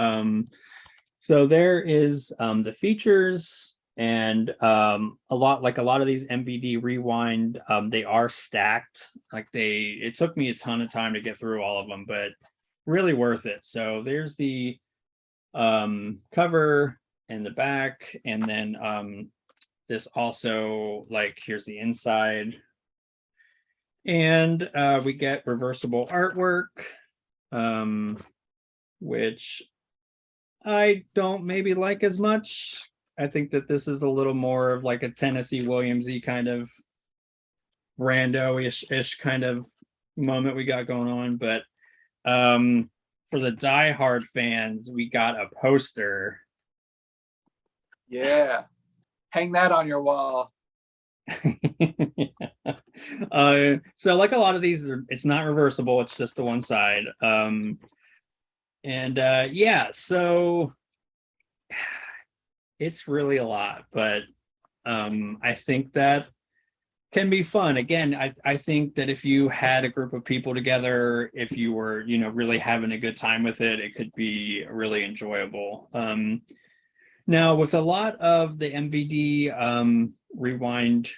So there is the features, and a lot of these MVD rewind, they are stacked. It took me a ton of time to get through all of them, but really worth it. So there's the cover and the back, and then this also, like, here's the inside, and we get reversible artwork, which I don't maybe like as much. I think that this is a little more of like a Tennessee Williams-y kind of rando-ish kind of moment we got going on, but for the diehard fans, we got a poster. Yeah. Hang that on your wall. So like a lot of these, it's not reversible, it's just the one side. And yeah, so it's really a lot, but I think that can be fun. Again, I think that if you had a group of people together, if you were, you know, really having a good time with it, it could be really enjoyable. Now, with a lot of the MVD rewind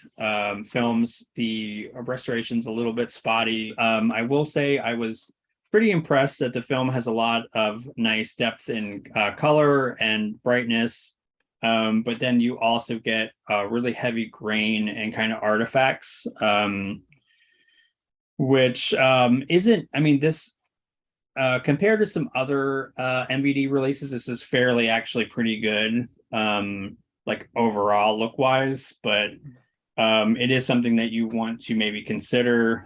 films, the restoration's a little bit spotty. I will say I was pretty impressed that the film has a lot of nice depth in color and brightness. But then you also get really heavy grain and kind of artifacts, which isn't, I mean, this compared to some other MVD releases, this is fairly actually pretty good, like overall look wise, but it is something that you want to maybe consider.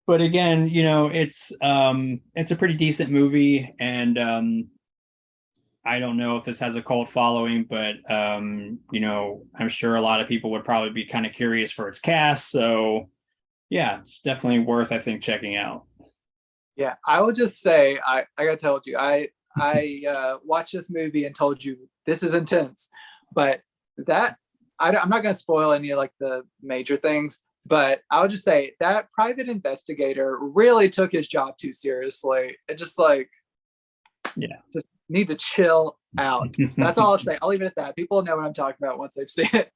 But again, you know, it's a pretty decent movie, and I don't know if this has a cult following, but you know, I'm sure a lot of people would probably be kind of curious for its cast. So yeah, it's definitely worth, I think, checking out. Yeah, I will just say I got told you I watched this movie and told you this is intense, but that I'm not going to spoil any of like the major things, but I'll just say that private investigator really took his job too seriously. It just like, yeah, just need to chill out. That's all I'll say. I'll leave it at that. People know what I'm talking about once they've seen it.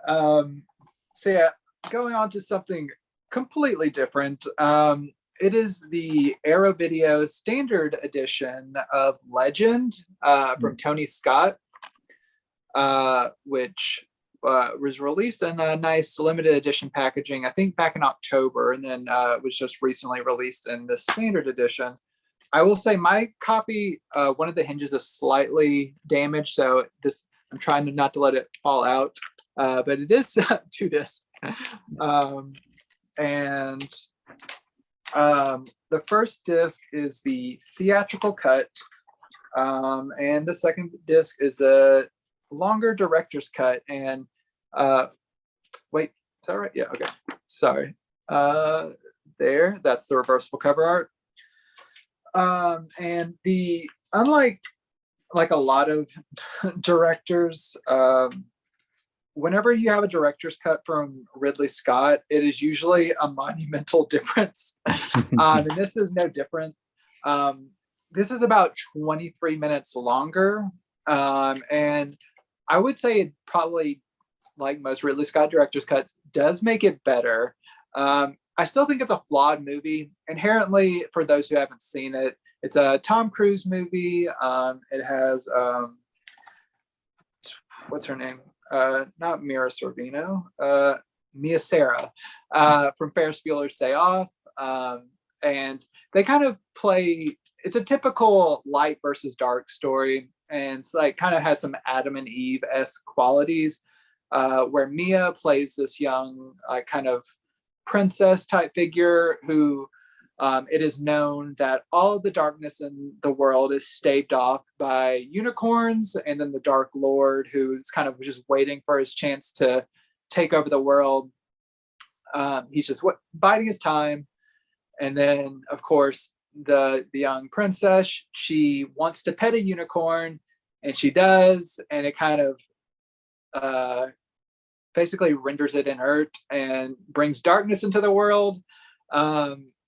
So yeah, going on to something completely different. it is the Arrow Video Standard Edition of Legend from Tony Scott, which was released in a nice limited edition packaging, I think back in October, and then was just recently released in the standard edition. I will say my copy, one of the hinges is slightly damaged, so this I'm trying not to let it fall out, but it is 2 discs. And the first disc is the theatrical cut, and the second disc is a longer director's cut. And wait, is that right? Yeah, okay. Sorry. There, that's the reversible cover art. And unlike a lot of directors, whenever you have a director's cut from Ridley Scott, it is usually a monumental difference. And this is no different. This is about 23 minutes longer. And I would say it probably, like most Ridley Scott director's cuts, does make it better. I still think it's a flawed movie. Inherently, for those who haven't seen it, it's a Tom Cruise movie. It has, what's her name? Not Mira Sorvino, Mia Sara from Ferris Bueller's Day Off. And they kind of play, it's a typical light versus dark story. And it's like kind of has some Adam and Eve-esque qualities, where Mia plays this young kind of princess type figure who it is known that all of the darkness in the world is staved off by unicorns, and then the Dark Lord, who's kind of just waiting for his chance to take over the world. He's just biding his time. And then, of course, the young princess, she wants to pet a unicorn, and she does, and it kind of basically renders it inert and brings darkness into the world.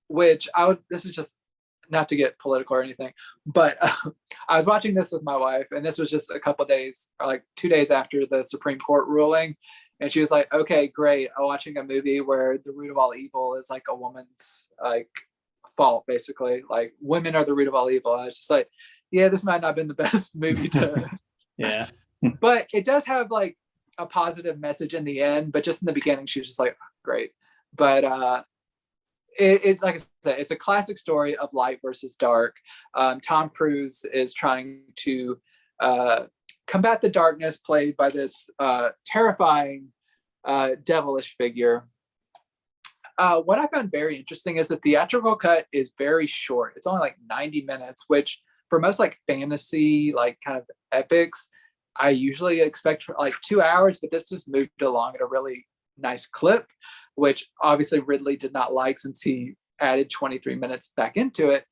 Which this is just not to get political or anything, but I was watching this with my wife, and this was just a couple days, or like 2 days after the Supreme Court ruling. And she was like, okay, great. I'm watching a movie where the root of all evil is like a woman's like fault, basically. Like, women are the root of all evil. I was just like, yeah, this might not have been the best movie to. Yeah. But it does have like a positive message in the end, but just in the beginning, she was just like, great. But it's like I said, it's a classic story of light versus dark. Tom Cruise is trying to combat the darkness, played by this terrifying, devilish figure. What I found very interesting is the theatrical cut is very short. It's only like 90 minutes, which for most like fantasy, like kind of epics, I usually expect like 2 hours, but this just moved along at a really nice clip, which obviously Ridley did not like, since he added 23 minutes back into it.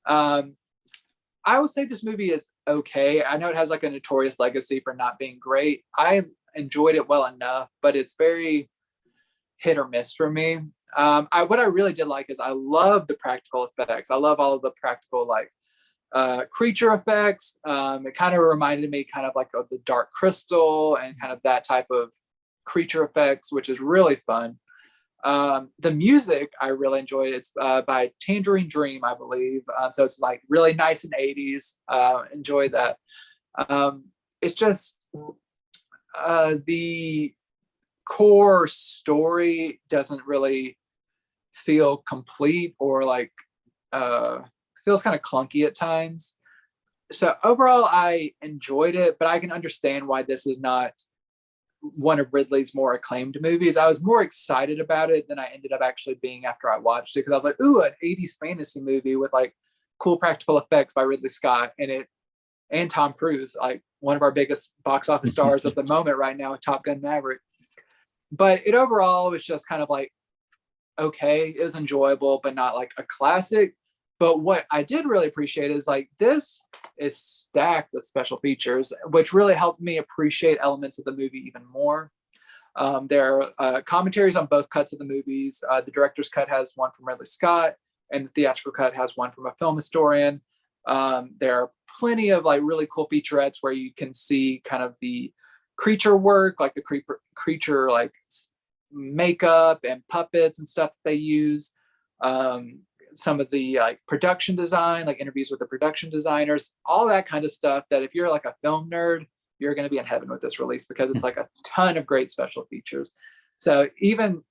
I would say this movie is okay. I know it has like a notorious legacy for not being great. I enjoyed it well enough, but it's very hit or miss for me. What I really did like is I love the practical effects. I love all of the practical like creature effects. It kind of reminded me kind of like of the Dark Crystal and kind of that type of creature effects, which is really fun. The music I really enjoyed. It's by Tangerine Dream, I believe. So it's like really nice in 80s. Enjoyed that. It's just the core story doesn't really feel complete, or like feels kind of clunky at times. So overall, I enjoyed it, but I can understand why this is not one of Ridley's more acclaimed movies. I was more excited about it than I ended up actually being after I watched it, because I was like, ooh, an 80s fantasy movie with like cool practical effects by Ridley Scott in it, and Tom Cruise, like one of our biggest box office stars at the moment right now with Top Gun Maverick. But it overall was just kind of like, okay, it was enjoyable, but not like a classic. But what I did really appreciate is like, this is stacked with special features, which really helped me appreciate elements of the movie even more. There are commentaries on both cuts of the movies. The director's cut has one from Ridley Scott, and the theatrical cut has one from a film historian. There are plenty of like really cool featurettes where you can see kind of the creature work, like the creature like makeup and puppets and stuff that they use. some of the like production design, like interviews with the production designers, all that kind of stuff, that if you're like a film nerd, you're going to be in heaven with this release, because it's like a ton of great special features. So even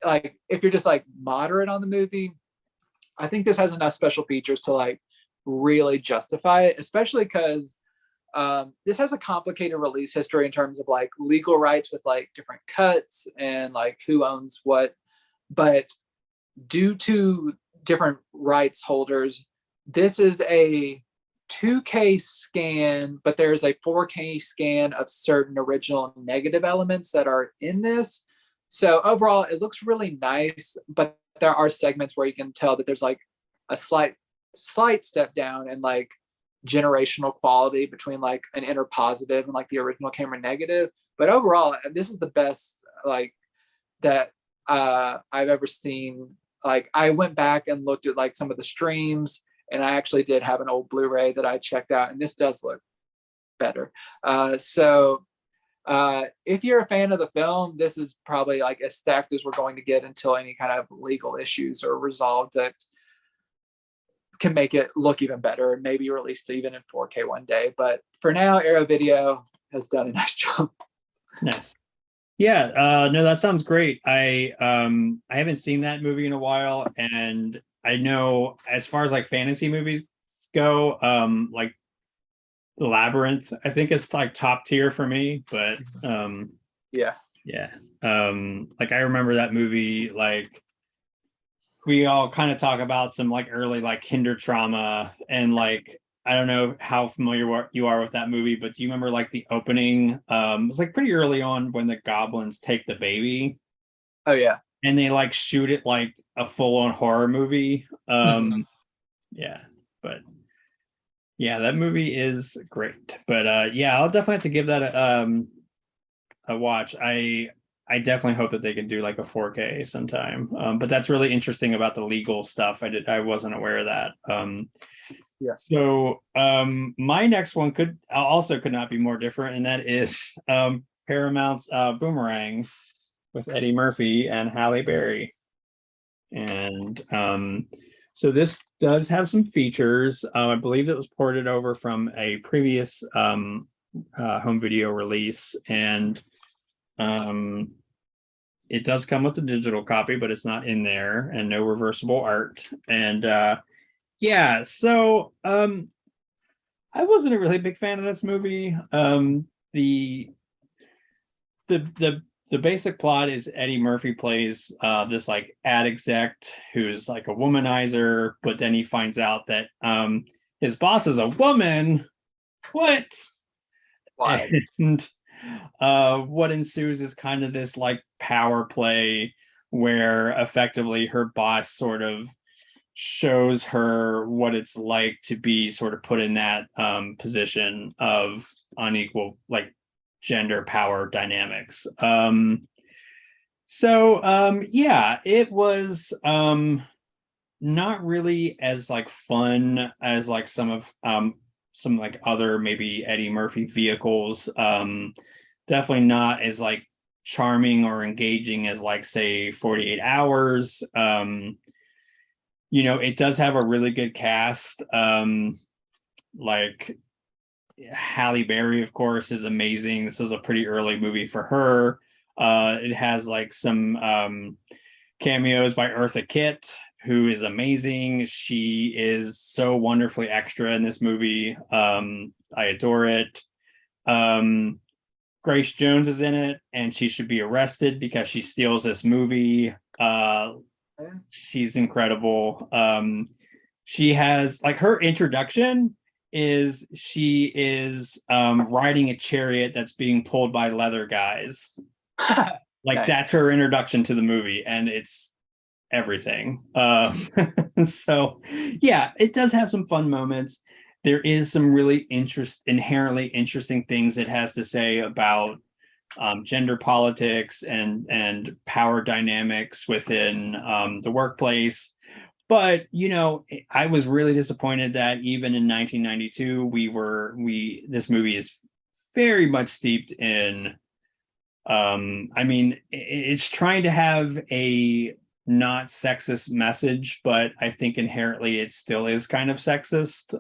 like if you're just like moderate on the movie, I think this has enough special features to like really justify it, especially because this has a complicated release history in terms of like legal rights with like different cuts and like who owns what. But due to different rights holders, this is a 2K scan, but there's a 4K scan of certain original negative elements that are in this. So overall, it looks really nice, but there are segments where you can tell that there's like a slight step down in like generational quality between like an inner positive and like the original camera negative. But overall, this is the best like that I've ever seen. Like I went back and looked at like some of the streams, and I actually did have an old Blu-ray that I checked out, and this does look better. So if you're a fan of the film, this is probably like as stacked as we're going to get until any kind of legal issues are resolved that can make it look even better, and maybe released even in 4K one day. But for now, Arrow Video has done a nice job. Nice. Yeah, no, that sounds great. I haven't seen that movie in a while, and I know as far as like fantasy movies go, like The Labyrinth, I think it's like top tier for me, but Yeah. like I remember that movie, like we all kind of talk about some like early like kinder trauma, and like I don't know how familiar you are with that movie, but do you remember like the opening? It was like pretty early on when the goblins take the baby. Oh yeah. And they like shoot it like a full-on horror movie. Yeah, but yeah, that movie is great. But yeah, I'll definitely have to give that a watch. I definitely hope that they can do like a 4K sometime. But that's really interesting about the legal stuff. I wasn't aware of that. Yeah. So my next one could not be more different, and that is Paramount's Boomerang with Eddie Murphy and Halle Berry. And so this does have some features. I believe it was ported over from a previous home video release, and it does come with a digital copy, but it's not in there, and no reversible art. And yeah, so I wasn't a really big fan of this movie. The basic plot is Eddie Murphy plays this like ad exec who's like a womanizer, but then he finds out that his boss is a woman. What? Why? And what ensues is kind of this like power play where effectively her boss sort of shows her what it's like to be sort of put in that position of unequal like gender power dynamics. Yeah, it was not really as like fun as like some like other maybe Eddie Murphy vehicles. Definitely not as like charming or engaging as like say 48 Hours. It does have a really good cast. Like Halle Berry, of course, is amazing. This is a pretty early movie for her. It has like some cameos by Eartha Kitt, who is amazing. She is so wonderfully extra in this movie. I adore it. Grace Jones is in it, and she should be arrested because she steals this movie. She's incredible. She has like her introduction is she is riding a chariot that's being pulled by leather guys. Like Nice. That's her introduction to the movie, and it's everything. So yeah, it does have some fun moments. There is some really inherently interesting things it has to say about gender politics and power dynamics within the workplace. But I was really disappointed that even in 1992, this movie is very much steeped in. I mean, it's trying to have a not sexist message, but I think inherently it still is kind of sexist.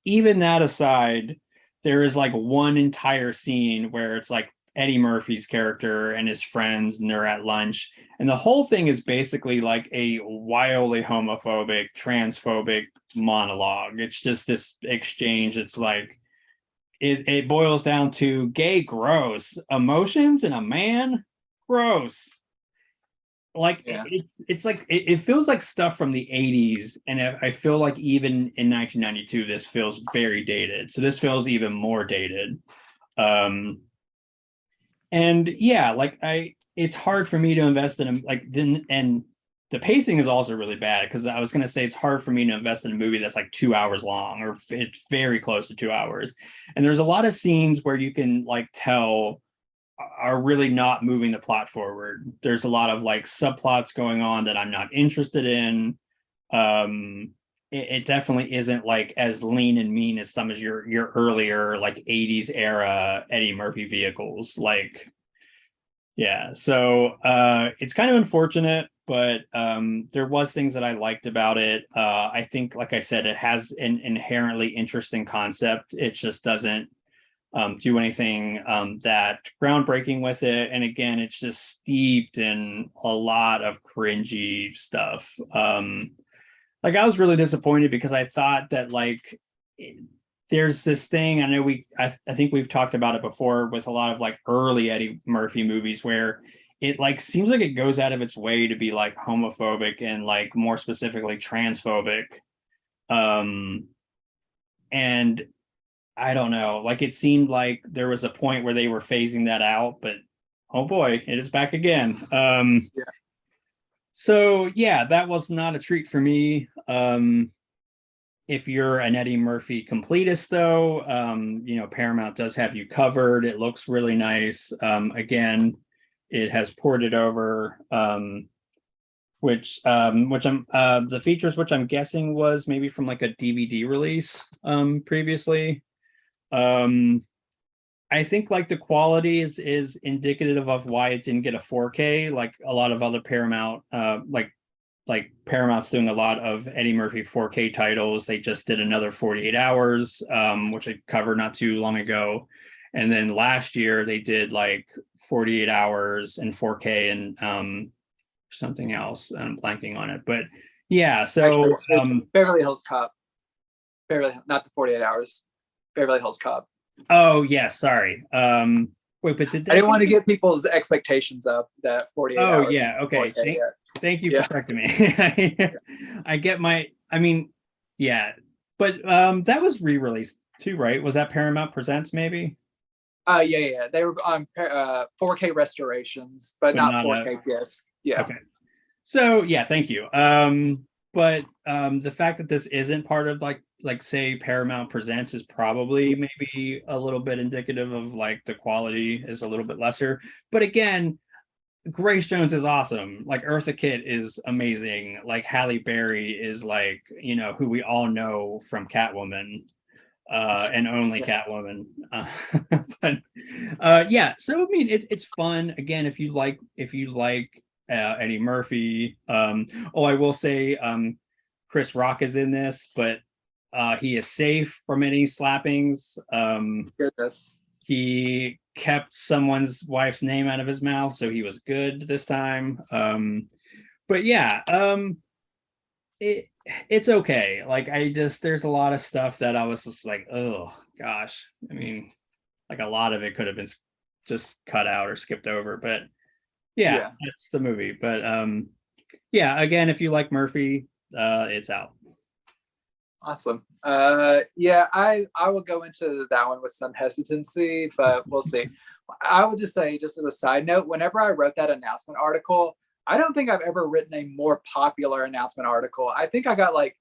Even that aside, there is like one entire scene where it's like Eddie Murphy's character and his friends, and they're at lunch. And the whole thing is basically like a wildly homophobic, transphobic monologue. It's just this exchange. It's like, it boils down to gay, gross, emotions in a man, gross. Like Yeah. it's like it feels like stuff from the 80s, and I feel like even in 1992 this feels very dated, so this feels even more dated. And yeah, like it's hard for me to invest in like then, and the pacing is also really bad, because I was going to say it's hard for me to invest in a movie that's like 2 hours long, or it's very close to 2 hours, and there's a lot of scenes where you can like tell are really not moving the plot forward. There's a lot of like subplots going on that I'm not interested in. It definitely isn't like as lean and mean as some of your earlier like 80s era Eddie Murphy vehicles. Like, yeah, so it's kind of unfortunate, but there was things that I liked about it. I think, like I said, it has an inherently interesting concept. It just doesn't do anything that groundbreaking with it. And again, it's just steeped in a lot of cringy stuff. Like, I was really disappointed because I thought that like there's this thing, I know I think we've talked about it before with a lot of like early Eddie Murphy movies, where it like seems like it goes out of its way to be like homophobic and like more specifically transphobic. And I don't know, like it seemed like there was a point where they were phasing that out, but oh boy, it is back again. Yeah. So yeah, that was not a treat for me. If you're an Eddie Murphy completist though, Paramount does have you covered. It looks really nice. Again, it has ported over, which I'm the features, which I'm guessing was maybe from like a DVD release previously. I think like the quality is indicative of why it didn't get a 4K, like a lot of other Paramount, like Paramount's doing a lot of Eddie Murphy 4K titles. They just did another 48 hours, which I covered not too long ago. And then last year they did like 48 hours in 4K and something else. I'm blanking on it, but yeah. So Actually, Beverly Hills Cop. Not the 48 hours. Beverly Hills Cop. Oh yeah, sorry. Wait, but did I didn't want to get people's expectations up that 48 Oh hours. yeah, okay. Thank you Yeah. for correcting me. I get I mean, yeah, but that was re-released too, right? Was that Paramount Presents maybe? Yeah. They were on 4K restorations, but not not 4K disc. Yeah. Okay. So yeah, thank you. But the fact that this isn't part of like say Paramount Presents is probably maybe a little bit indicative of like the quality is a little bit lesser. But again, Grace Jones is awesome. Like Eartha Kitt is amazing. Like Halle Berry is like, who we all know from Catwoman, and only Catwoman. But yeah, so I mean it's fun. Again, if you like Eddie Murphy. I will say Chris Rock is in this, but he is safe from any slappings. Goodness. He kept someone's wife's name out of his mouth, so he was good this time. But yeah, it's okay. Like there's a lot of stuff that I was just like, oh gosh. I mean, like a lot of it could have been just cut out or skipped over, but yeah, that's the movie. But yeah, again, if you like Murphy, it's out. Awesome. Yeah, I will go into that one with some hesitancy, but we'll see. I would just say, just as a side note, whenever I wrote that announcement article, I don't think I've ever written a more popular announcement article. I think I got like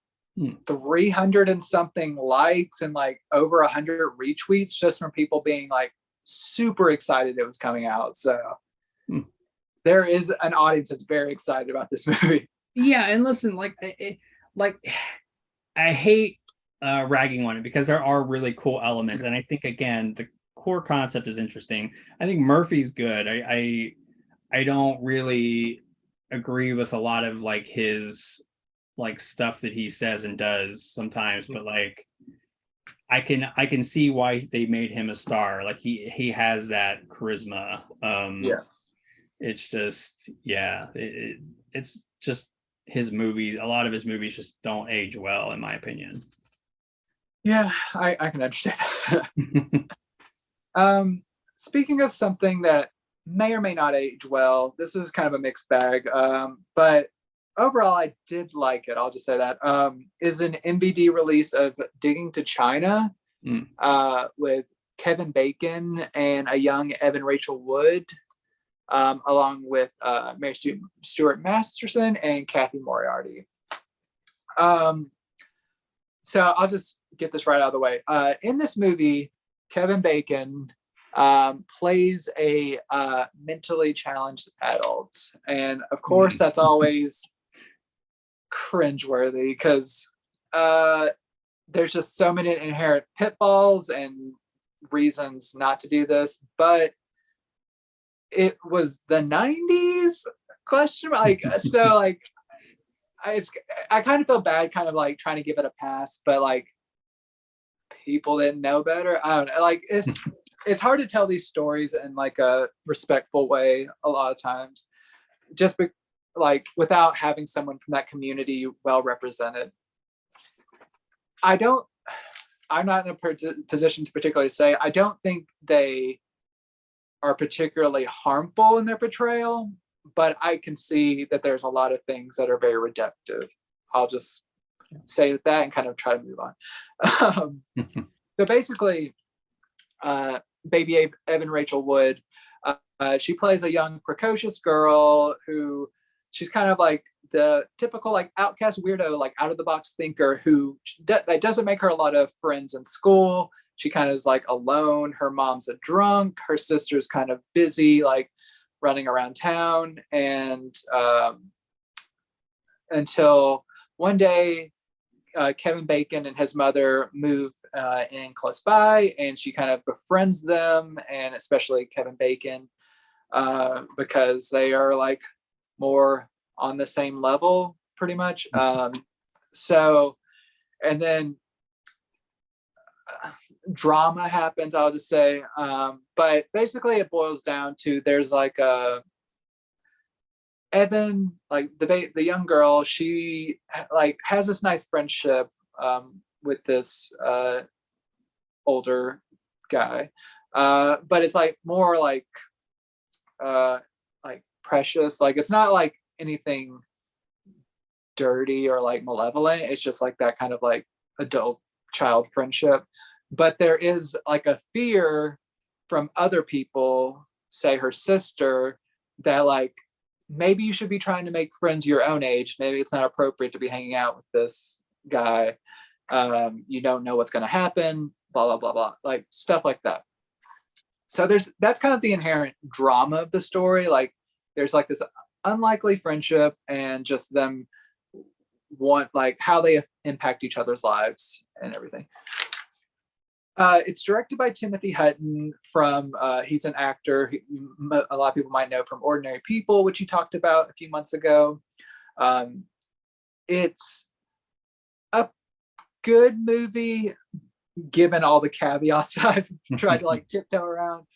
300 and something likes and like over 100 retweets just from people being like super excited it was coming out. So there is an audience that's very excited about this movie. Yeah, and listen, I hate ragging on it because there are really cool elements, and I think again the core concept is interesting. I think Murphy's good. I don't really agree with a lot of like his like stuff that he says and does sometimes, but like I can see why they made him a star. Like he has that charisma. Yeah. It's just it's just his movies. A lot of his movies just don't age well, in my opinion. Yeah, I can understand. Speaking of something that may or may not age well, this is kind of a mixed bag. But overall, I did like it. I'll just say that. Is an MVD release of Digging to China with Kevin Bacon and a young Evan Rachel Wood, along with Mary Stuart Masterson and Kathy Moriarty. So I'll just get this right out of the way. In this movie, Kevin Bacon plays a mentally challenged adult. And of course, that's always cringeworthy because there's just so many inherent pitfalls and reasons not to do this. But it was the 90s question. Like, so like, I kind of feel bad kind of like trying to give it a pass, but like people didn't know better. I don't know. Like it's hard to tell these stories in like a respectful way a lot of times, just like without having someone from that community well represented. I'm not in a position to particularly say, I don't think they are particularly harmful in their portrayal, but I can see that there's a lot of things that are very reductive. I'll just say that and kind of try to move on. So basically, baby Evan Rachel Wood, she plays a young precocious girl who she's kind of like the typical like outcast weirdo, like out of the box thinker who that doesn't make her a lot of friends in school. She kind of is like alone. Her mom's a drunk. Her sister's kind of busy, like running around town. And until one day, Kevin Bacon and his mother move in close by, and she kind of befriends them, and especially Kevin Bacon, because they are like more on the same level, pretty much. So, and then drama happens, I'll just say. But basically, it boils down to there's like a Evan, like the young girl, she like has this nice friendship with this older guy, but it's like more like precious. Like it's not like anything dirty or like malevolent. It's just like that kind of like adult child friendship. But there is like a fear from other people, say her sister, that like maybe you should be trying to make friends your own age. Maybe it's not appropriate to be hanging out with this guy. You don't know what's going to happen, blah, blah, blah, blah, like stuff like that. So that's kind of the inherent drama of the story. Like there's like this unlikely friendship and just them want like how they impact each other's lives and everything. It's directed by Timothy Hutton from, he's an actor a lot of people might know from Ordinary People, which he talked about a few months ago. It's a good movie, given all the caveats I've tried to like tiptoe around.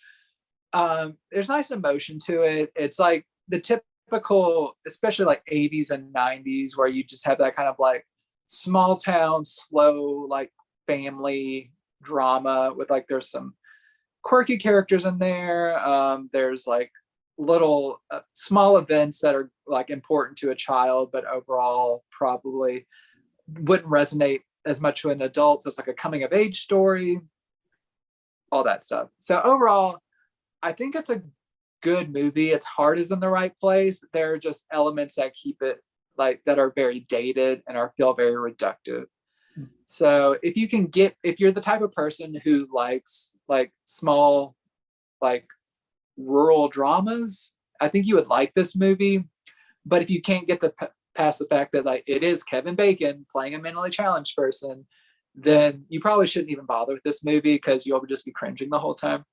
There's nice emotion to it. It's like the typical, especially like 80s and 90s, where you just have that kind of like small town, slow, like family drama with like there's some quirky characters in there. There's like little small events that are like important to a child, but overall probably wouldn't resonate as much to an adult. So it's like a coming of age story, all that stuff. So overall, I think it's a good movie. Its heart is in the right place. There are just elements that keep it like that are very dated and feel very reductive. So if you're the type of person who likes like small, like rural dramas, I think you would like this movie. But if you can't get past the fact that like it is Kevin Bacon playing a mentally challenged person, then you probably shouldn't even bother with this movie because you'll just be cringing the whole time.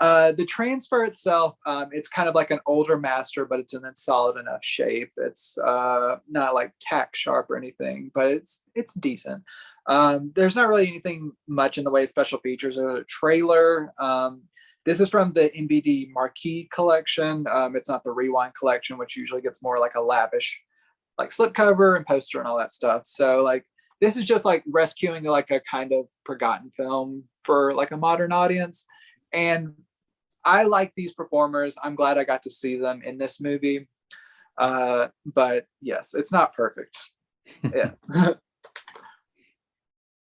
The transfer itself, it's kind of like an older master, but it's in a solid enough shape. It's not like tack sharp or anything, but it's decent. There's not really anything much in the way of special features or a trailer. This is from the NBD Marquee collection. It's not the Rewind collection, which usually gets more like a lavish, like slipcover and poster and all that stuff. So like this is just like rescuing like a kind of forgotten film for like a modern audience. And I like these performers. I'm glad I got to see them in this movie. But yes, it's not perfect. Yeah.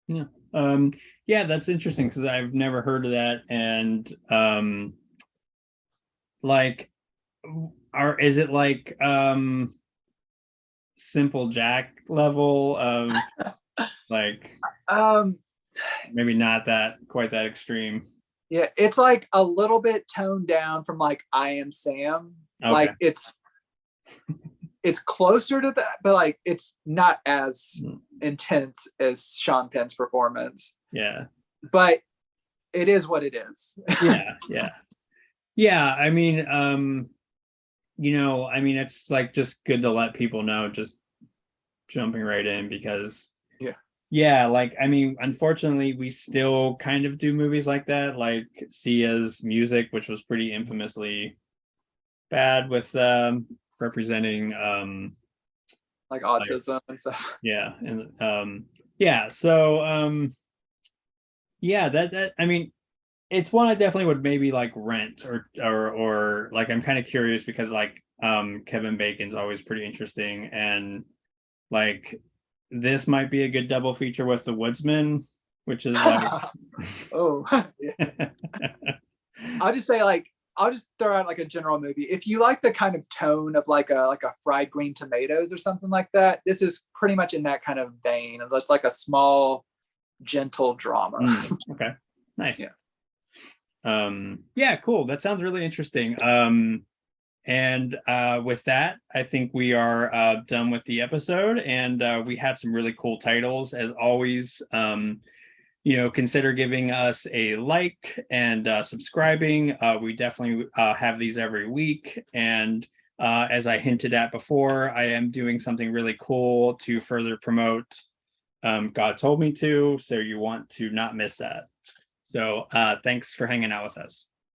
Yeah. Yeah, that's interesting because I've never heard of that. And like is it like Simple Jack level of like maybe not that quite that extreme? Yeah, it's like a little bit toned down from like I Am Sam. Okay. Like it's closer to that, but like it's not as intense as Sean Penn's performance. Yeah. But it is what it is. Yeah. I mean, I mean, it's like just good to let people know, just jumping right in because like I mean, unfortunately, we still kind of do movies like that, like Sia's Music, which was pretty infamously bad with representing like autism and stuff. Yeah, and so that I mean, it's one I definitely would maybe like rent or like I'm kind of curious because like Kevin Bacon's always pretty interesting, and like this might be a good double feature with The Woodsman, which is like yeah. I'll just say like I'll just throw out like a general movie. If you like the kind of tone of like a Fried Green Tomatoes or something like that, this is pretty much in that kind of vein of just like a small, gentle drama. Okay, nice. Yeah. Cool. That sounds really interesting. And with that, I think we are done with the episode, and we had some really cool titles as always. Consider giving us a like and subscribing. We definitely have these every week. And as I hinted at before, I am doing something really cool to further promote God Told Me To. So you want to not miss that. So thanks for hanging out with us.